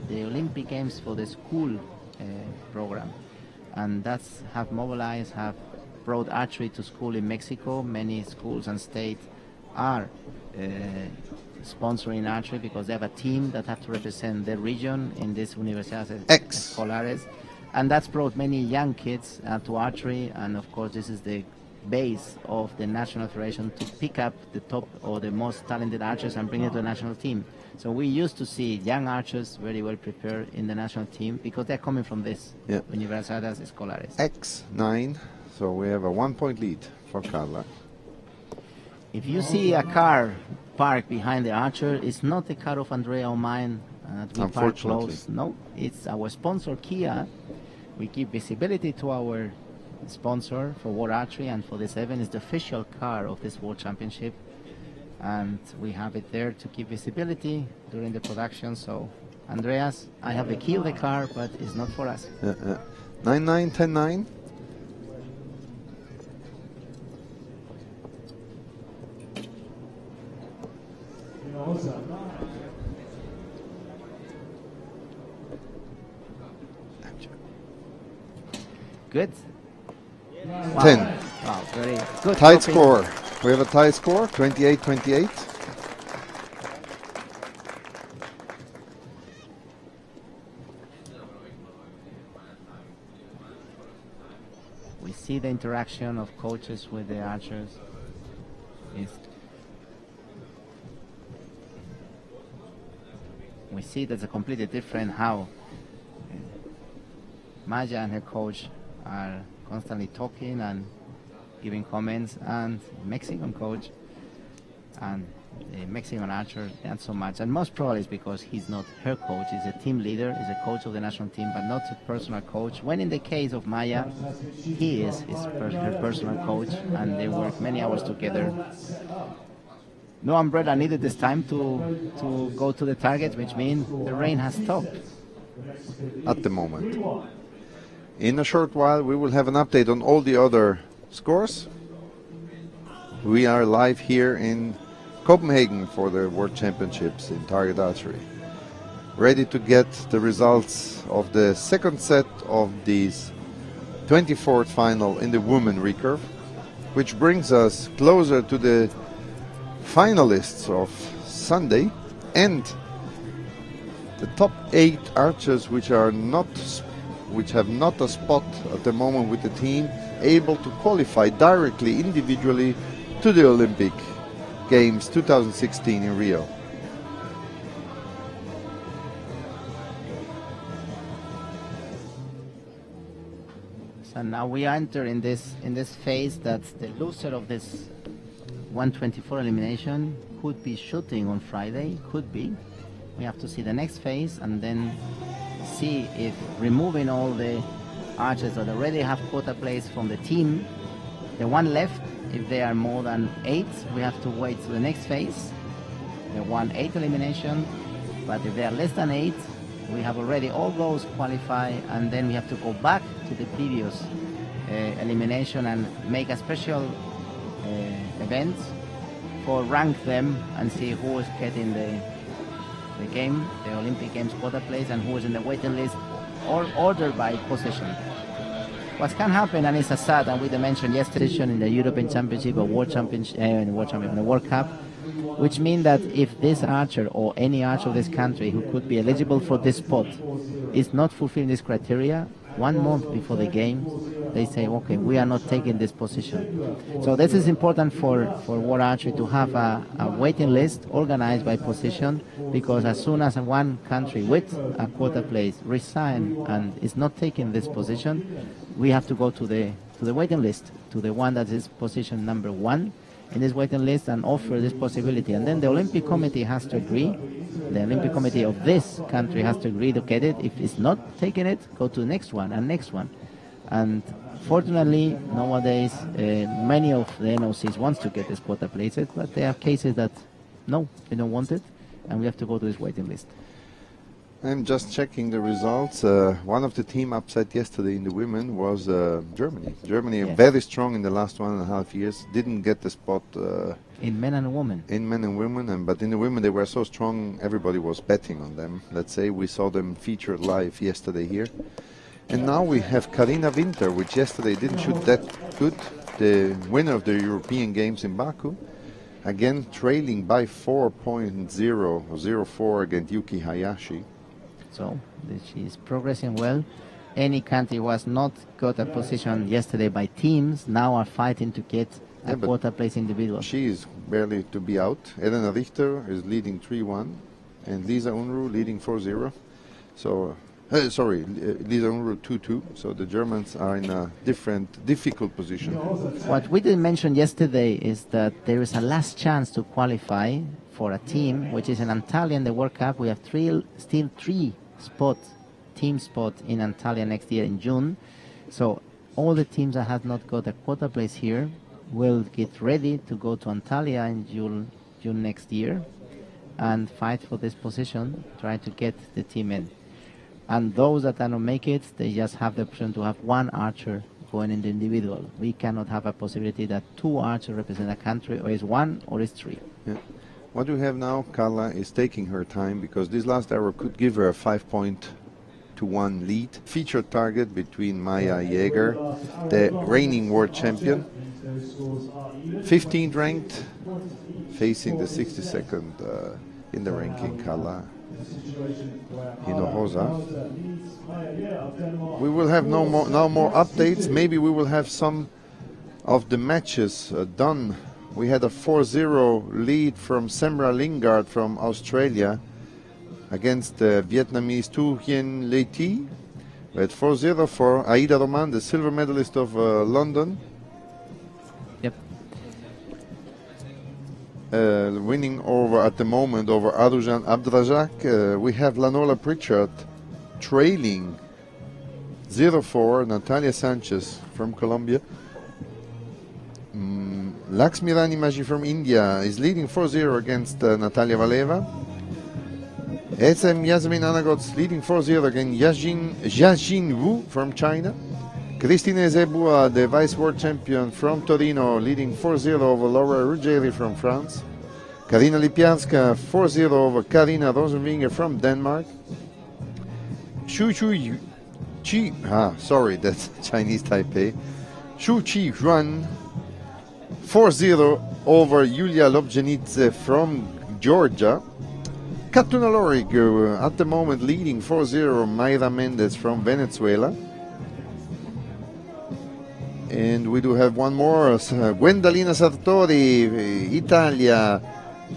the Olympic Games for the school program, and that's have brought archery to school in Mexico. Many schools and states are sponsoring archery because they have a team that have to represent their region in this Universidades Escolares, and that's brought many young kids to archery. And of course, this is the base of the national federation to pick up the top or the most talented archers and bring it to the national team. So we used to see young archers very well prepared in the national team because they're coming from this Universidades Escolares. X9, so we have a 1 point lead for Carla. If you see a car parked behind the archer, it's not the car of Andrea or mine. We park close. No, it's our sponsor Kia. We give visibility to our sponsor for World Archery, and for this event is the official car of this World Championship, and we have it there to give visibility during the production. So Andreas, I have the key of the car, but it's not for us. 9-9, 10-9. Good. 10. Wow, very good. Tied score. We have a tie score, 28-28. We see the interaction of coaches with the archers. We see that's a completely different how Maya and her coach are constantly talking and giving comments, and Mexican coach and the Mexican archer not so much, and most probably is because he's not her coach. He's a team leader, he's a coach of the national team, but not a personal coach. When in the case of Maya, he is her personal coach, and they work many hours together. No umbrella needed this time to go to the target, which means the rain has stopped at the moment. In a short while, we will have an update on all the other scores. We are live here in Copenhagen for the World Championships in target archery. Ready to get the results of the second set of this 24th final in the women recurve, which brings us closer to the finalists of Sunday and the top 8 archers which have not a spot at the moment with the team, able to qualify directly individually to the Olympic Games 2016 in Rio. So now we enter in this phase that the loser of this 124 elimination could be shooting on Friday, could be. We have to see the next phase and then see if removing all the archers that already have quota place from the team, the one left, if they are more than 8, we have to wait to the next phase, the 1-8 elimination. But if they are less than 8, we have already all those qualify, and then we have to go back to the previous elimination and make a special event for rank them and see who is getting the game, the Olympic Games quota place, and who is in the waiting list, or ordered by position. What can happen, and it's a sad, and we mentioned yesterday in the European Championship or World Championship, the World Cup, which means that if this archer or any archer of this country who could be eligible for this spot is not fulfilling this criteria, 1 month before the game, they say, okay, we are not taking this position. So this is important for World Archery to have a waiting list organized by position, because as soon as one country with a quota place resign and is not taking this position, we have to go to the waiting list, to the one that is position number 1 in this waiting list, and offer this possibility. And then the Olympic Committee has to agree. The Olympic Committee of this country has to agree to get it. If it's not taking it, go to the next one and next one. And fortunately, nowadays, many of the NOCs wants to get this quota places, but there are cases that, no, they don't want it, and we have to go to this waiting list. I'm just checking the results. One of the team upset yesterday in the women was Germany. Germany, Yes. very strong in the last 1.5 years, didn't get the spot In men and women. in men and women, but in the women they were so strong, everybody was betting on them. Let's say we saw them featured live yesterday here. And now we have Karina Winter, which yesterday didn't shoot that good, the winner of the European Games in Baku. Again, trailing by 4.0 or 0.4 against Yuki Hayashi. So she's progressing well. Any country who has not got a position yesterday by teams now are fighting to get a quota place individual. She is barely to be out. Elena Richter is leading 3-1, and Lisa Unruh leading 4-0. So, Lisa Unruh 2-2. So the Germans are in a difficult position. What we didn't mention yesterday is that there is a last chance to qualify for a team, which is in Antalya in the World Cup. We have still three team spots in Antalya next year in June. So all the teams that have not got a quota place here will get ready to go to Antalya in June next year and fight for this position, try to get the team in. And those that cannot make it, they just have the option to have one archer going in the individual. We cannot have a possibility that 2 archers represent a country, or is 1 or is 3. Yeah. What we have now, Carla is taking her time, because this last arrow could give her a 5-1 lead. Featured target between Maya Jäger, the reigning world champion, 15th ranked, facing the 62nd in the ranking, Carla Hinojosa. We will have now more updates. Maybe we will have some of the matches done. We had a 4-0 lead from Semra Lingard from Australia against the Vietnamese Tu Hien Le Thi. We had 4-0 for Aida Roman, the silver medalist of London. Yep. Winning at the moment over Arujan Abdrazak. We have Lanola Pritchard trailing 0-4, Natalia Sanchez from Colombia. Laxmi Rani Maji from India is leading 4-0 against Natalia Valeva. SM Yasmin Anagots leading 4-0 against Jiajin Wu from China. Christine Zebua, the vice world champion from Torino, leading 4-0 over Laura Ruggeri from France. Karina Lipianska 4-0 over Karina Rosenwinger from Denmark. That's Chinese Taipei. Shu Chi Yuan 4-0 over Yulia Lobjanidze from Georgia. Katuna Lorig at the moment leading 4-0 Mayra Mendez from Venezuela. And we do have one more, Gwendalina Sartori, Italia,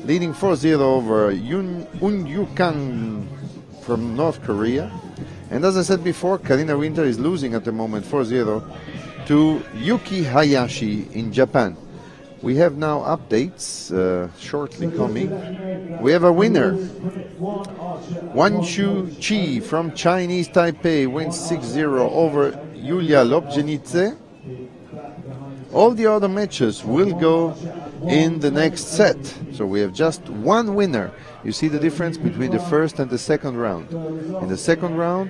leading 4-0 over Yu Kang from North Korea. And as I said before, Karina Winter is losing at the moment 4-0 to Yuki Hayashi in Japan. We have now updates shortly coming. We have a winner. Wan Shu Chi from Chinese Taipei wins 6-0 over Yulia Lobjanidze. All the other matches will go in the next set. So we have just one winner. You see the difference between the first and the second round. In the second round,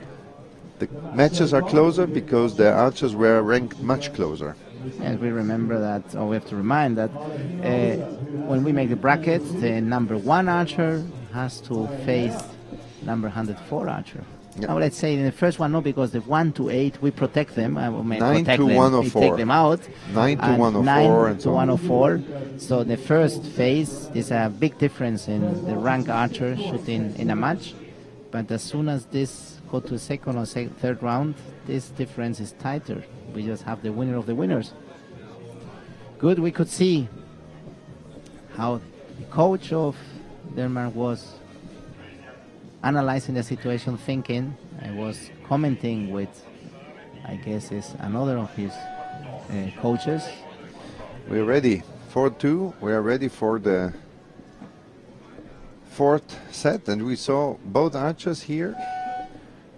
the matches are closer because the archers were ranked much closer. And we remember that, or we have to remind that when we make the brackets, the number 1 archer has to face number 104 archer. Yeah. Now let's say in the first one, no, because the 1 to 8 we protect them. I mean, 9 protect to them. 104. We take them out. 9 to and 104 9 and to so on. 104. So the first phase is a big difference in the rank archer shooting in a match. But as soon as this go to second or third round, this difference is tighter. We just have the winner of the winners. Good, we could see how the coach of Denmark was analyzing the situation, thinking, and was commenting with, I guess, is another of his coaches. We're ready. 4-2. We are ready for the fourth set, and we saw both archers here.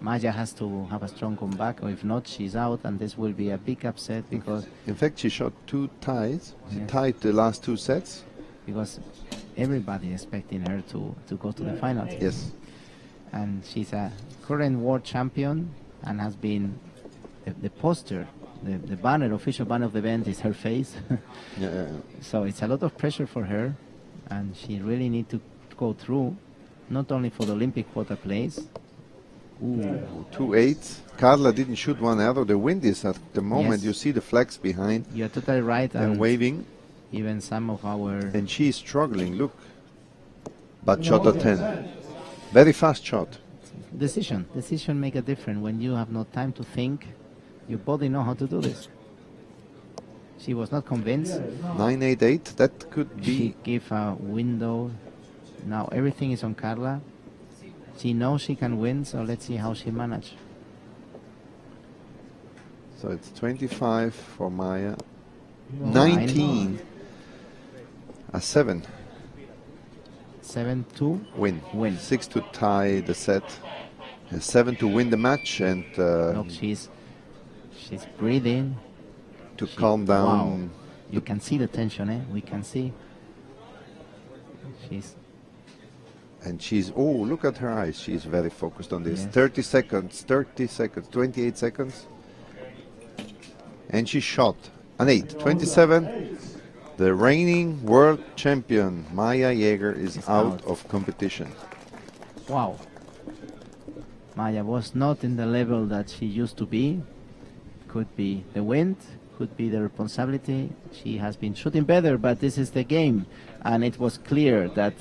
Maya has to have a strong comeback, or if not, she's out, and this will be a big upset because... In fact, she shot 2 ties. She Yes. tied the last 2 sets. Because everybody is expecting her to go to the finals. Yes. And she's a current world champion and has been the poster, the banner, official banner of the event is her face. Yeah. So it's a lot of pressure for her, and she really needs to go through, not only for the Olympic quota place. Ooh. 2-8. Carla didn't shoot one arrow. The wind is at the moment. Yes. You see the flags behind You're totally right. and waving. Even some of our... And she's struggling. Look. But shot at 10. Very fast shot. Decision make a difference. When you have no time to think, your body know how to do this. She was not convinced. 9-8-8. That could be. She gave a window. Now everything is on Carla. She knows she can win, so let's see how she manages. So it's 25 for Maya. 19. A 7. 7 to Win. Win. 6 to tie the set. A 7 to win the match, and look, she's breathing. to calm down. Wow. You can see the tension, eh? We can see. And she's, oh, look at her eyes. She's very focused on this. Yes. 30 seconds, 28 seconds. And she shot an 8. 27. The reigning world champion, Maya Jäger, is out of competition. Wow. Maya was not in the level that she used to be. Could be the wind, could be the responsibility. She has been shooting better, but this is the game. And it was clear that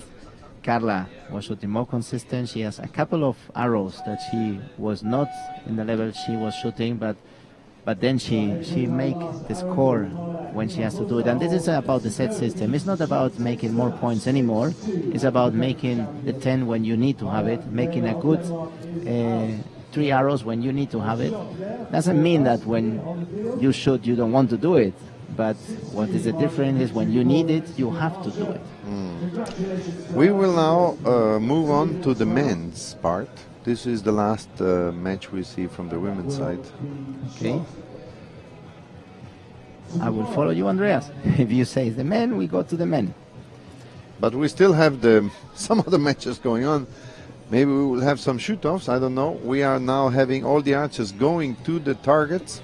Carla was shooting more consistent. She has a couple of arrows that she was not in the level she was shooting, but then she make the score when she has to do it. And this is about the set system. It's not about making more points anymore. It's about making the 10 when you need to have it, making a good 3 arrows when you need to have it. Doesn't mean that when you shoot you don't want to do it, but what is the difference is when you need it, you have to do it. We will now move on to the men's part. This is the last match we see from the women's side. Okay. I will follow you, Andreas. If you say the men, we go to the men. But we still have some other matches going on. Maybe we will have some shoot-offs, I don't know. We are now having all the archers going to the targets.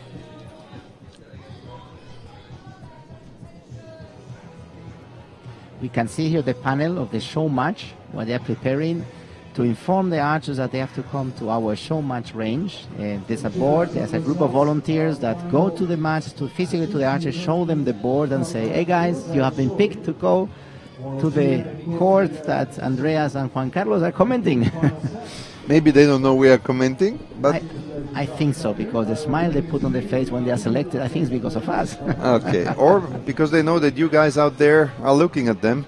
We can see here the panel of the show match, what they are preparing to inform the archers that they have to come to our show match range. There's a board, there's a group of volunteers that go to the match, to physically to the archers, show them the board and say, hey guys, you have been picked to go to the court that Andreas and Juan Carlos are commenting. Maybe they don't know we are commenting, but I think so, because the smile they put on their face when they are selected, I think it's because of us. okay, or because they know that you guys out there are looking at them.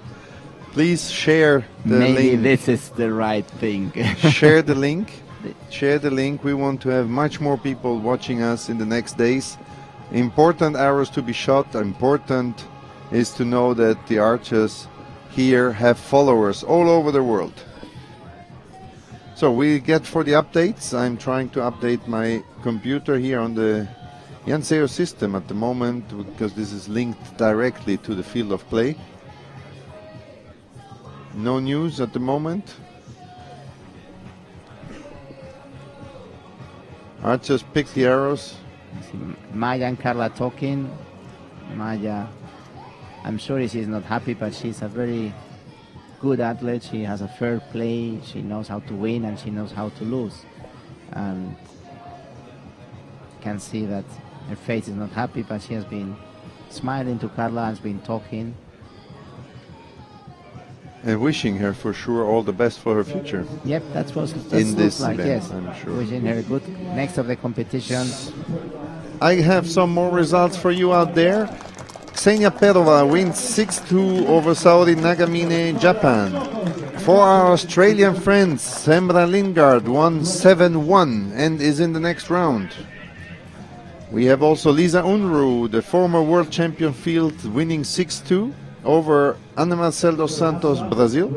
Please share the Maybe link. this is the right thing. Share the link. Share the link. We want to have much more people watching us in the next days. Important arrows to be shot. Important is to know that the archers here have followers all over the world. So we get for the updates. I'm trying to update my computer here on the Yanseo system at the moment, because this is linked directly to the field of play. No news at the moment. Archers pick the arrows. Maya and Carla talking. Maya, I'm sure she's not happy, but she's a very good athlete. She has a fair play. She knows how to win and she knows how to lose. And can see that her face is not happy, but she has been smiling to Carla, has been talking. And wishing her for sure all the best for her future. Yep, that's what in this like, event, yes. I'm sure. Wishing her good next of the competition. I have some more results for you out there. Ksenia Perova wins 6-2 over Saori Nagamine, Japan. For our Australian friends, Sembra Lingard won 7-1 and is in the next round. We have also Lisa Unruh, the former world champion field, winning 6-2 over Ana Marcel dos Santos, Brazil.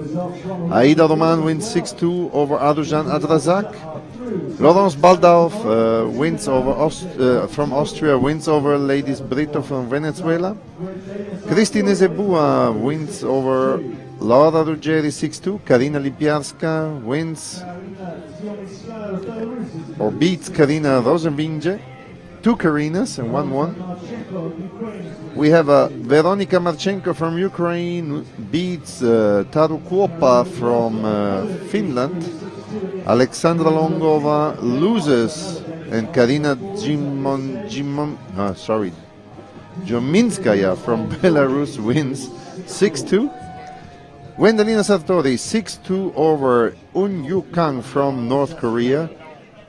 Aida Roman wins 6-2 over Adujan Adrazak. Laurence Baldauf wins over from Austria, wins over Ladies Brito from Venezuela. Christine Zebua wins over Laura Ruggeri 6-2. Karina Lipiarska wins or beats Karina Rosenvinge. 2 Karinas and 1-1. We have Veronika Marchenko from Ukraine beats Taru Kuopa from Finland. Alexandra Longova loses, and Karina Jominskaya from Belarus wins 6-2. Gwendolina Sartori 6-2 over Un Yu Kang from North Korea.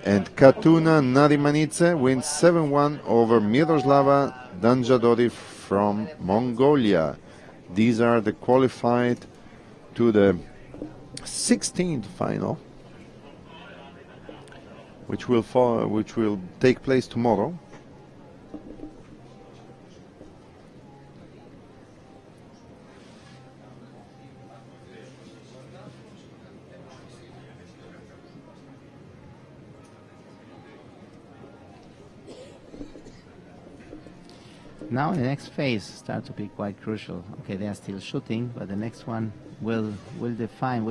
And Katuna Narimanidze wins 7-1 over Miroslava Danjadori from Mongolia. These are the qualified to the 16th final, which will take place tomorrow. Now the next phase starts to be quite crucial. Okay, they are still shooting, but the next one will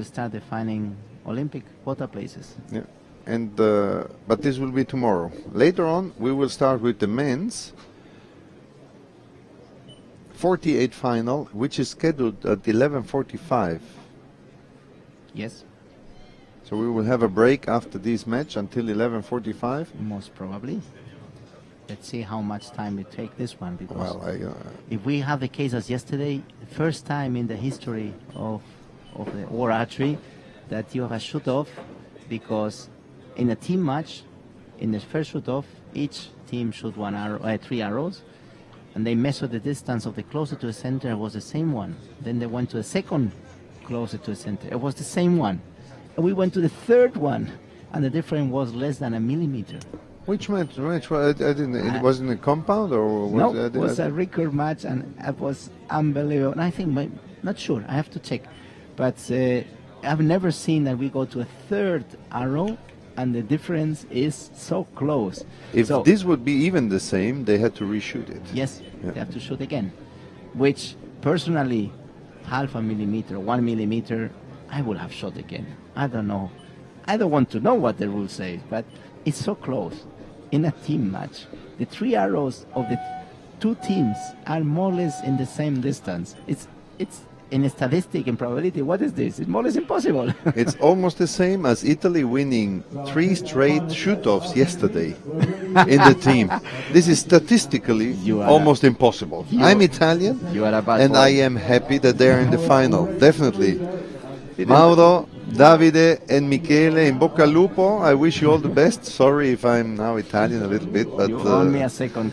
start defining Olympic quota places. Yeah, and but this will be tomorrow. Later on, we will start with the men's 48 final, which is scheduled at 11:45. Yes. So we will have a break after this match until 11:45. Most probably. Let's see how much time it takes this one, because Well, if we have the case as yesterday, the first time in the history of the World Archery that you have a shoot-off, because in a team match, in the first shoot-off, each team shoot 3 arrows, and they measure the distance of the closer to the center. It was the same one. Then they went to the second closer to the center. It was the same one. And we went to the third one, and the difference was less than a millimeter. which match? I didn't. It was in a compound or was No, it was a record match, and it was unbelievable. And I think, not sure, I have to check. But I've never seen that we go to a third arrow and the difference is so close. If this would be even the same, they had to reshoot it. Yes, they have to shoot again. Which, personally, half a millimeter, 1 millimeter, I would have shot again. I don't know. I don't want to know what the rules say, but it's so close. In a team match, the 3 arrows of the 2 teams are more or less in the same distance. It's in a statistic and probability. What is this? It's more or less impossible. It's almost the same as Italy winning 3 straight shoot-offs yesterday in the team. This is statistically almost impossible. I'm Italian, and I am happy that they're in the final. Definitely. Mauro, Davide, and Michele, in bocca al lupo. I wish you all the best. Sorry if I'm now Italian a little bit, but you owe me a second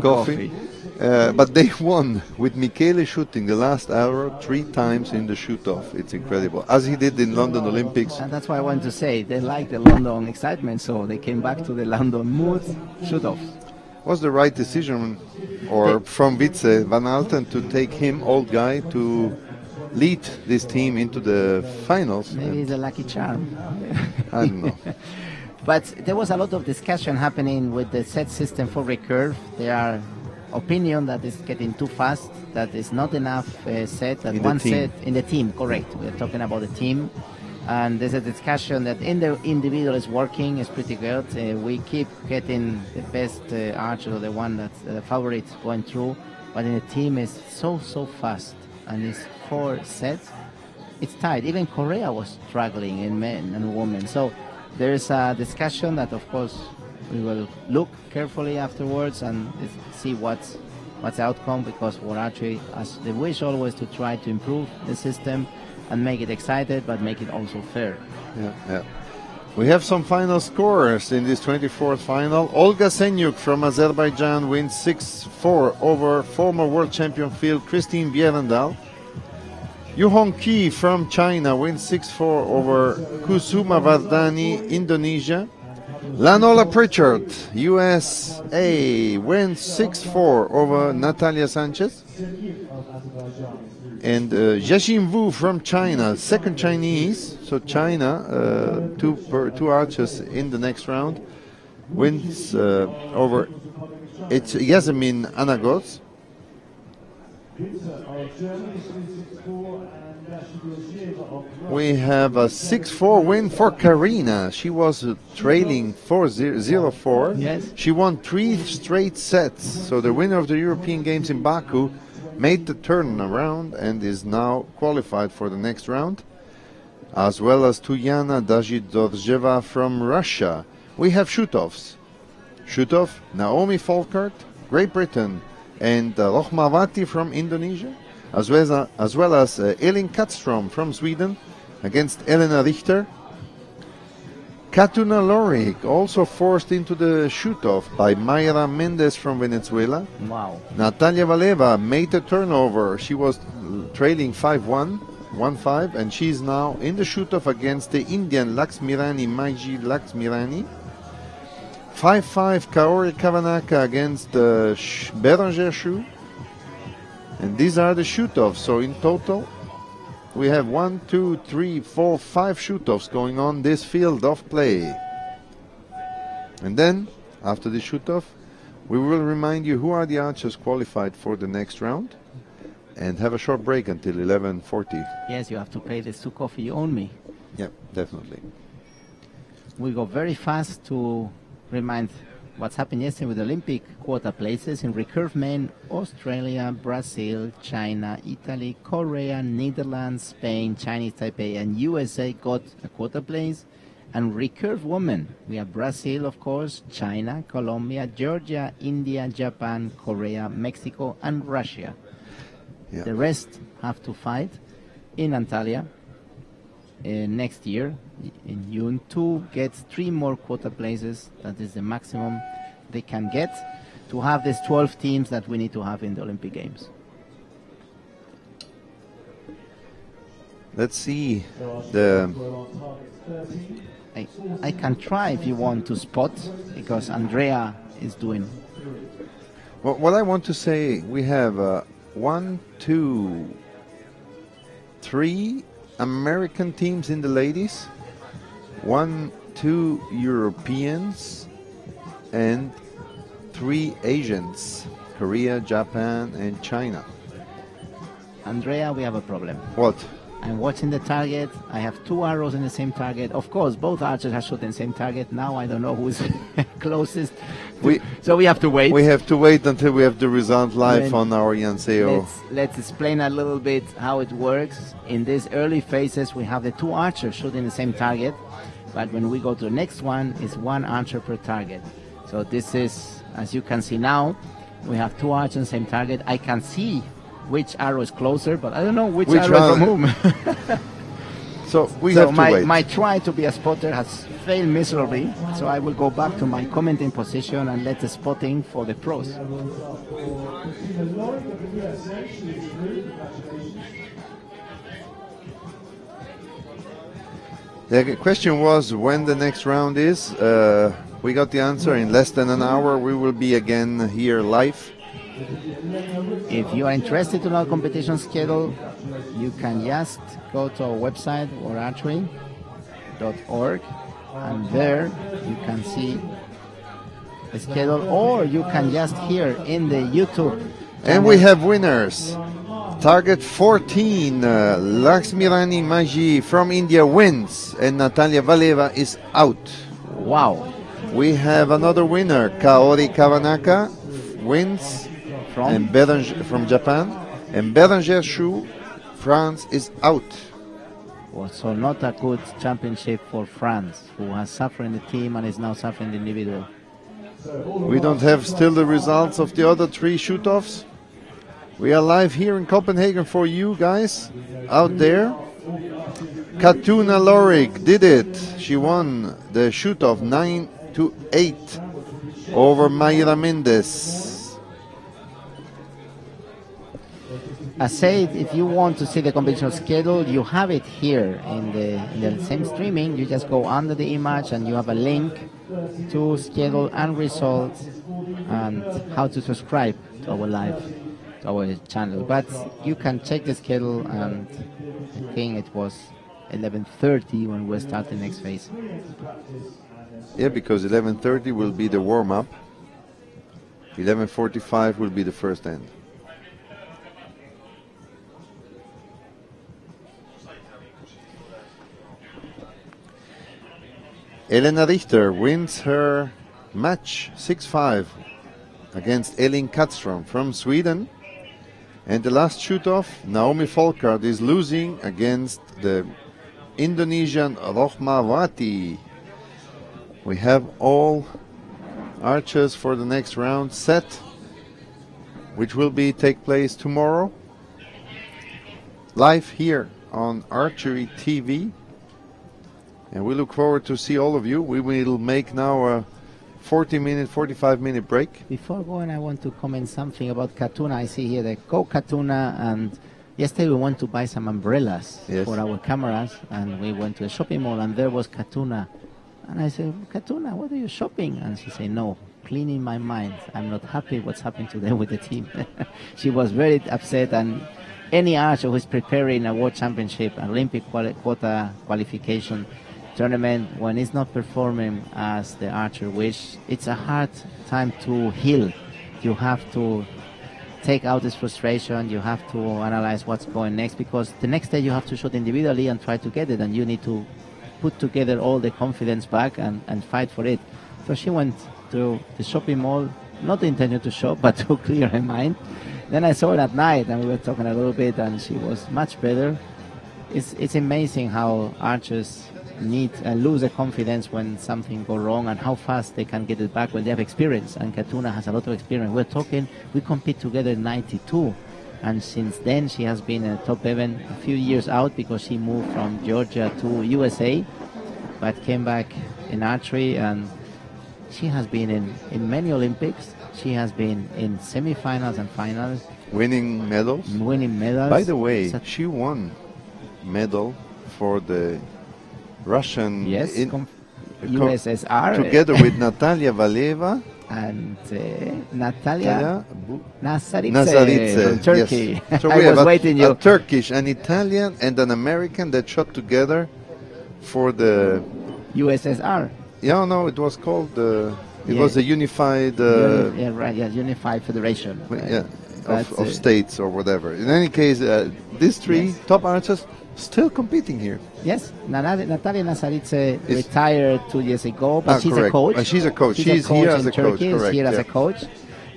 coffee. But they won with Michele shooting the last arrow 3 times in the shoot-off. It's incredible, as he did in London Olympics. And that's why I want to say they like the London excitement, so they came back to the London mood. Shoot-off was the right decision, or from Wietse Van Alten, to take him, old guy, to lead this team into the finals. Maybe it's a lucky charm. I don't know. But there was a lot of discussion happening with the set system for recurve. There are opinion that is getting too fast, that is not enough set, that one set in the team, correct. We are talking about the team. And there's a discussion that in the individual is working, is pretty good. We keep getting the best archer, or the one that's the favorite going through. But in the team is so fast, and it's 4 sets. it's tight. Even Korea was struggling in men and women. So there's a discussion that, of course, we will look carefully afterwards and see what's the outcome, because World Archery has the wish always to try to improve the system and make it excited, but make it also fair. Yeah. We have some final scores in this 24th final. Olga Senyuk from Azerbaijan wins 6-4 over former world champion field Christine Bjerendal. Yu Hong Ki from China wins 6-4 over Kusuma Vardani, Indonesia. Lanola Pritchard, USA, wins 6-4 over Natalia Sanchez. And Jiaxin Wu from China, second Chinese, so China, two archers in the next round, wins over Yasemin Anagoz. We have a 6-4 win for Karina. She was trailing 4-0-4. Yes. She won 3 straight sets. So the winner of the European Games in Baku made the turnaround and is now qualified for the next round, as well as Tuyana Dazhidorjeva from Russia. We have shoot-offs. Shoot-off, Naomi Folkert, Great Britain, and Rohmavati from Indonesia, as well as Elin Katstrom from Sweden against Elena Richter. Katuna Lorik also forced into the shoot-off by Mayra Mendez from Venezuela. Wow. Natalia Valeva made a turnover. She was trailing 5-1, 1-5, and she's now in the shoot-off against the Indian Laxmirani, Maiji Laxmirani. 5-5 Kaori Kavanaka against Beranger Shu. And these are the shoot-offs. So in total, we have 1, 2, 3, 4, 5 shoot-offs going on this field of play. And then, after the shoot-off, we will remind you who are the archers qualified for the next round, and have a short break until 11:40. Yes, you have to pay the soup coffee you owe me. Yeah, definitely. We go very fast to remind what's happened yesterday with Olympic quota places in recurve men. Australia, Brazil, China, Italy, Korea, Netherlands, Spain, Chinese Taipei, and USA got a quota place. And recurve women, we have Brazil, of course, China, Colombia, Georgia, India, Japan, Korea, Mexico, and Russia. Yeah. The rest have to fight in Antalya next year in June. 2 gets 3 more quota places. That is the maximum they can get to have these 12 teams that we need to have in the Olympic Games. Let's see I can try if you want to spot, because Andrea is doing. Well, what I want to say, we have 1, 2, 3 American teams in the ladies, 1, 2 Europeans, and 3 Asians, Korea, Japan, and China. Andrea, we have a problem. What? I'm watching the target. I have 2 arrows in the same target. Of course, both archers are shooting the same target. Now I don't know who's closest. So we have to wait. We have to wait until we have the result live on our Yanseo. Let's explain a little bit how it works. In these early phases, we have the 2 archers shooting the same target. But when we go to the next one, it's 1 archer per target. So this is, as you can see now, we have 2 archers in the same target. I can see which arrow is closer, but I don't know which arrow is from whom. So we have to wait. My try to be a spotter has failed miserably, so I will go back to my commenting position and let the spotting for the pros. The question was when the next round is. We got the answer in less than an hour. We will be again here live. If you are interested in our competition schedule, you can just go to our website, worldarchery.org, and there you can see the schedule, or you can just hear in the YouTube channel. And we have winners. Target 14, Laxmirani Maji from India wins, and Natalia Valeva is out. Wow. We have another winner, Kaori Kavanaka wins. From Japan, and Beranger Shu, France, is out. So not a good championship for France, who has suffered in the team and is now suffering the individual. We don't have still the results of the other 3 shoot-offs. We are live here in Copenhagen for you guys out there. Katuna Lorik did it. She won the shoot-off 9-8 over Mayra Mendes. I said, if you want to see the competition schedule, you have it here in the same streaming. You just go under the image and you have a link to schedule and results and how to subscribe to our live, to our channel. But you can check the schedule, and I think it was 11:30 when we'll start the next phase. Yeah, because 11:30 will be the warm-up. 11:45 will be the first end. Elena Richter wins her match 6-5 against Elin Katström from Sweden. And the last shoot-off, Naomi Folkard is losing against the Indonesian Rohmawati. We have all archers for the next round set, which will take place tomorrow, live here on Archery TV. And we look forward to see all of you. We will make now a 45-minute break. Before going, I want to comment something about Katuna. I see here the Go Katuna, and yesterday we went to buy some umbrellas for our cameras, and we went to a shopping mall, and there was Katuna. And I said, Katuna, what are you shopping? And she said, no, cleaning my mind. I'm not happy what's happening today with the team. She was very upset, and any archer who is preparing a world championship, an Olympic quota qualification tournament, when it's not performing as the archer wish, it's a hard time to heal. You have to take out this frustration. You have to analyze what's going next, because the next day you have to shoot individually and try to get it, and you need to put together all the confidence back and fight for it. So she went to the shopping mall, not intending to shop, but to clear her mind. Then I saw her at night, and we were talking a little bit, and she was much better. It's amazing how archers lose the confidence when something goes wrong, and how fast they can get it back when they have experience. And Katuna has a lot of experience. We compete together in '92, and since then she has been in the top 11, a few years out because she moved from Georgia to USA, but came back in archery, and she has been in many Olympics. She has been in semifinals and finals, winning medals. By the way, she won medal for the Russian USSR, together with Natalia Valeva and Natalia Nazaritze from Turkey. Yes. So I we was have waiting a Turkish, an Italian, and an American that shot together for the USSR. Yeah, no, it was called it was a unified unified federation. Of states or whatever. In any case, these 3 top archers still competing here. Yes, Natalia Nazaritze retired 2 years ago, but she's correct. a coach. She's a coach. She's here as a coach. Correct. Here as a coach.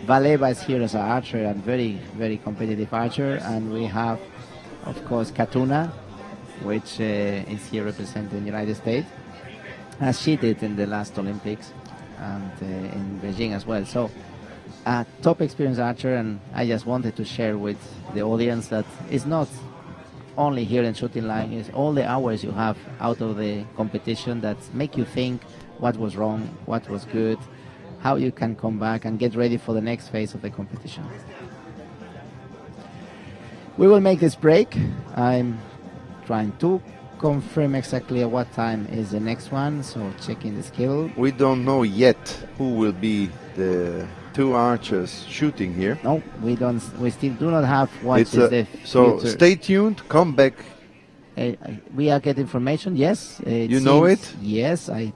Valeva is here as an archer, and very, very competitive archer. And we have, of course, Katuna, which is here representing the United States, as she did in the last Olympics and in Beijing as well. So, a top experienced archer, and I just wanted to share with the audience that it's not only here in shooting line, is all the hours you have out of the competition that make you think what was wrong, what was good, how you can come back and get ready for the next phase of the competition. We will make this break. I'm trying to confirm exactly at what time is the next one, so checking the schedule. We don't know yet who will be the 2 archers shooting here. No, we don't. We still do not have what is the so future. Stay tuned. Come back. We are getting information. Yes, you know it. Yes, I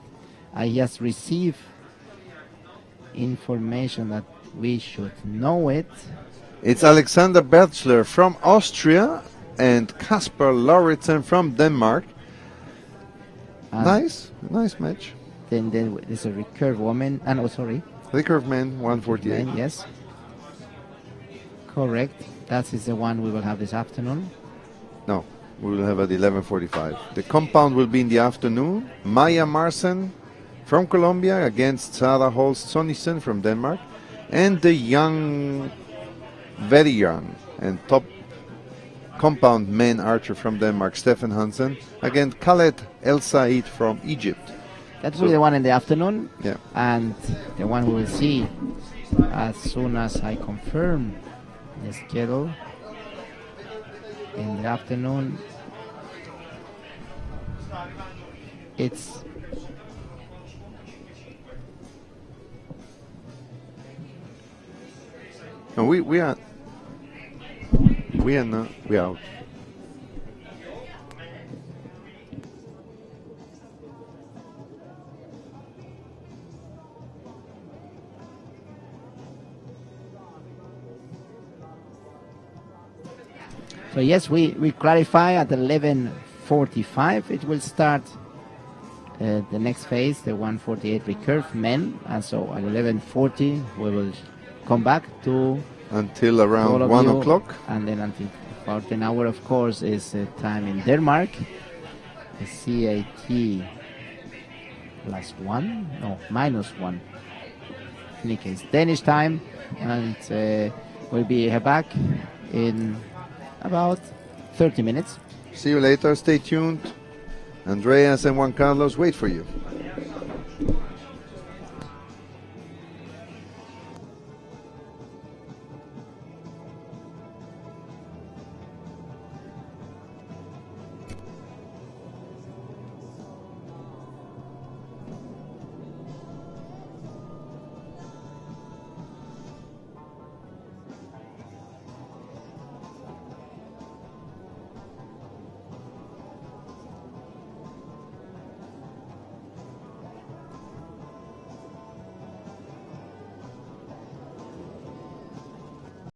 just received information that we should know it. It's Alexander Bertzler from Austria and Kasper Lauritsen from Denmark. Nice match. Then there's a recurve woman. Recurve men 148. Yes. Correct. That is the one we will have this afternoon. No. we will have at 11:45. The compound will be in the afternoon. Maya Marsen from Colombia against Sarah Holst Sonnisen from Denmark. And the young, very young, and top compound men archer from Denmark, Stefan Hansen, against Khaled El Said from Egypt. That will be the one in the afternoon. Yeah. And the one we will see as soon as I confirm the schedule in the afternoon. It's no, we are not, we are out. So yes, we clarify at 11:45. It will start the next phase, the 148 recurve men, and so at 11:40 we will come back to Until around all of 1 you, o'clock. and then until about an hour, of course, is time in Denmark. The CAT +1, no, -1. In any case, Danish time, and we'll be back in about 30 minutes. See you later. Stay tuned. Andreas and Juan Carlos wait for you.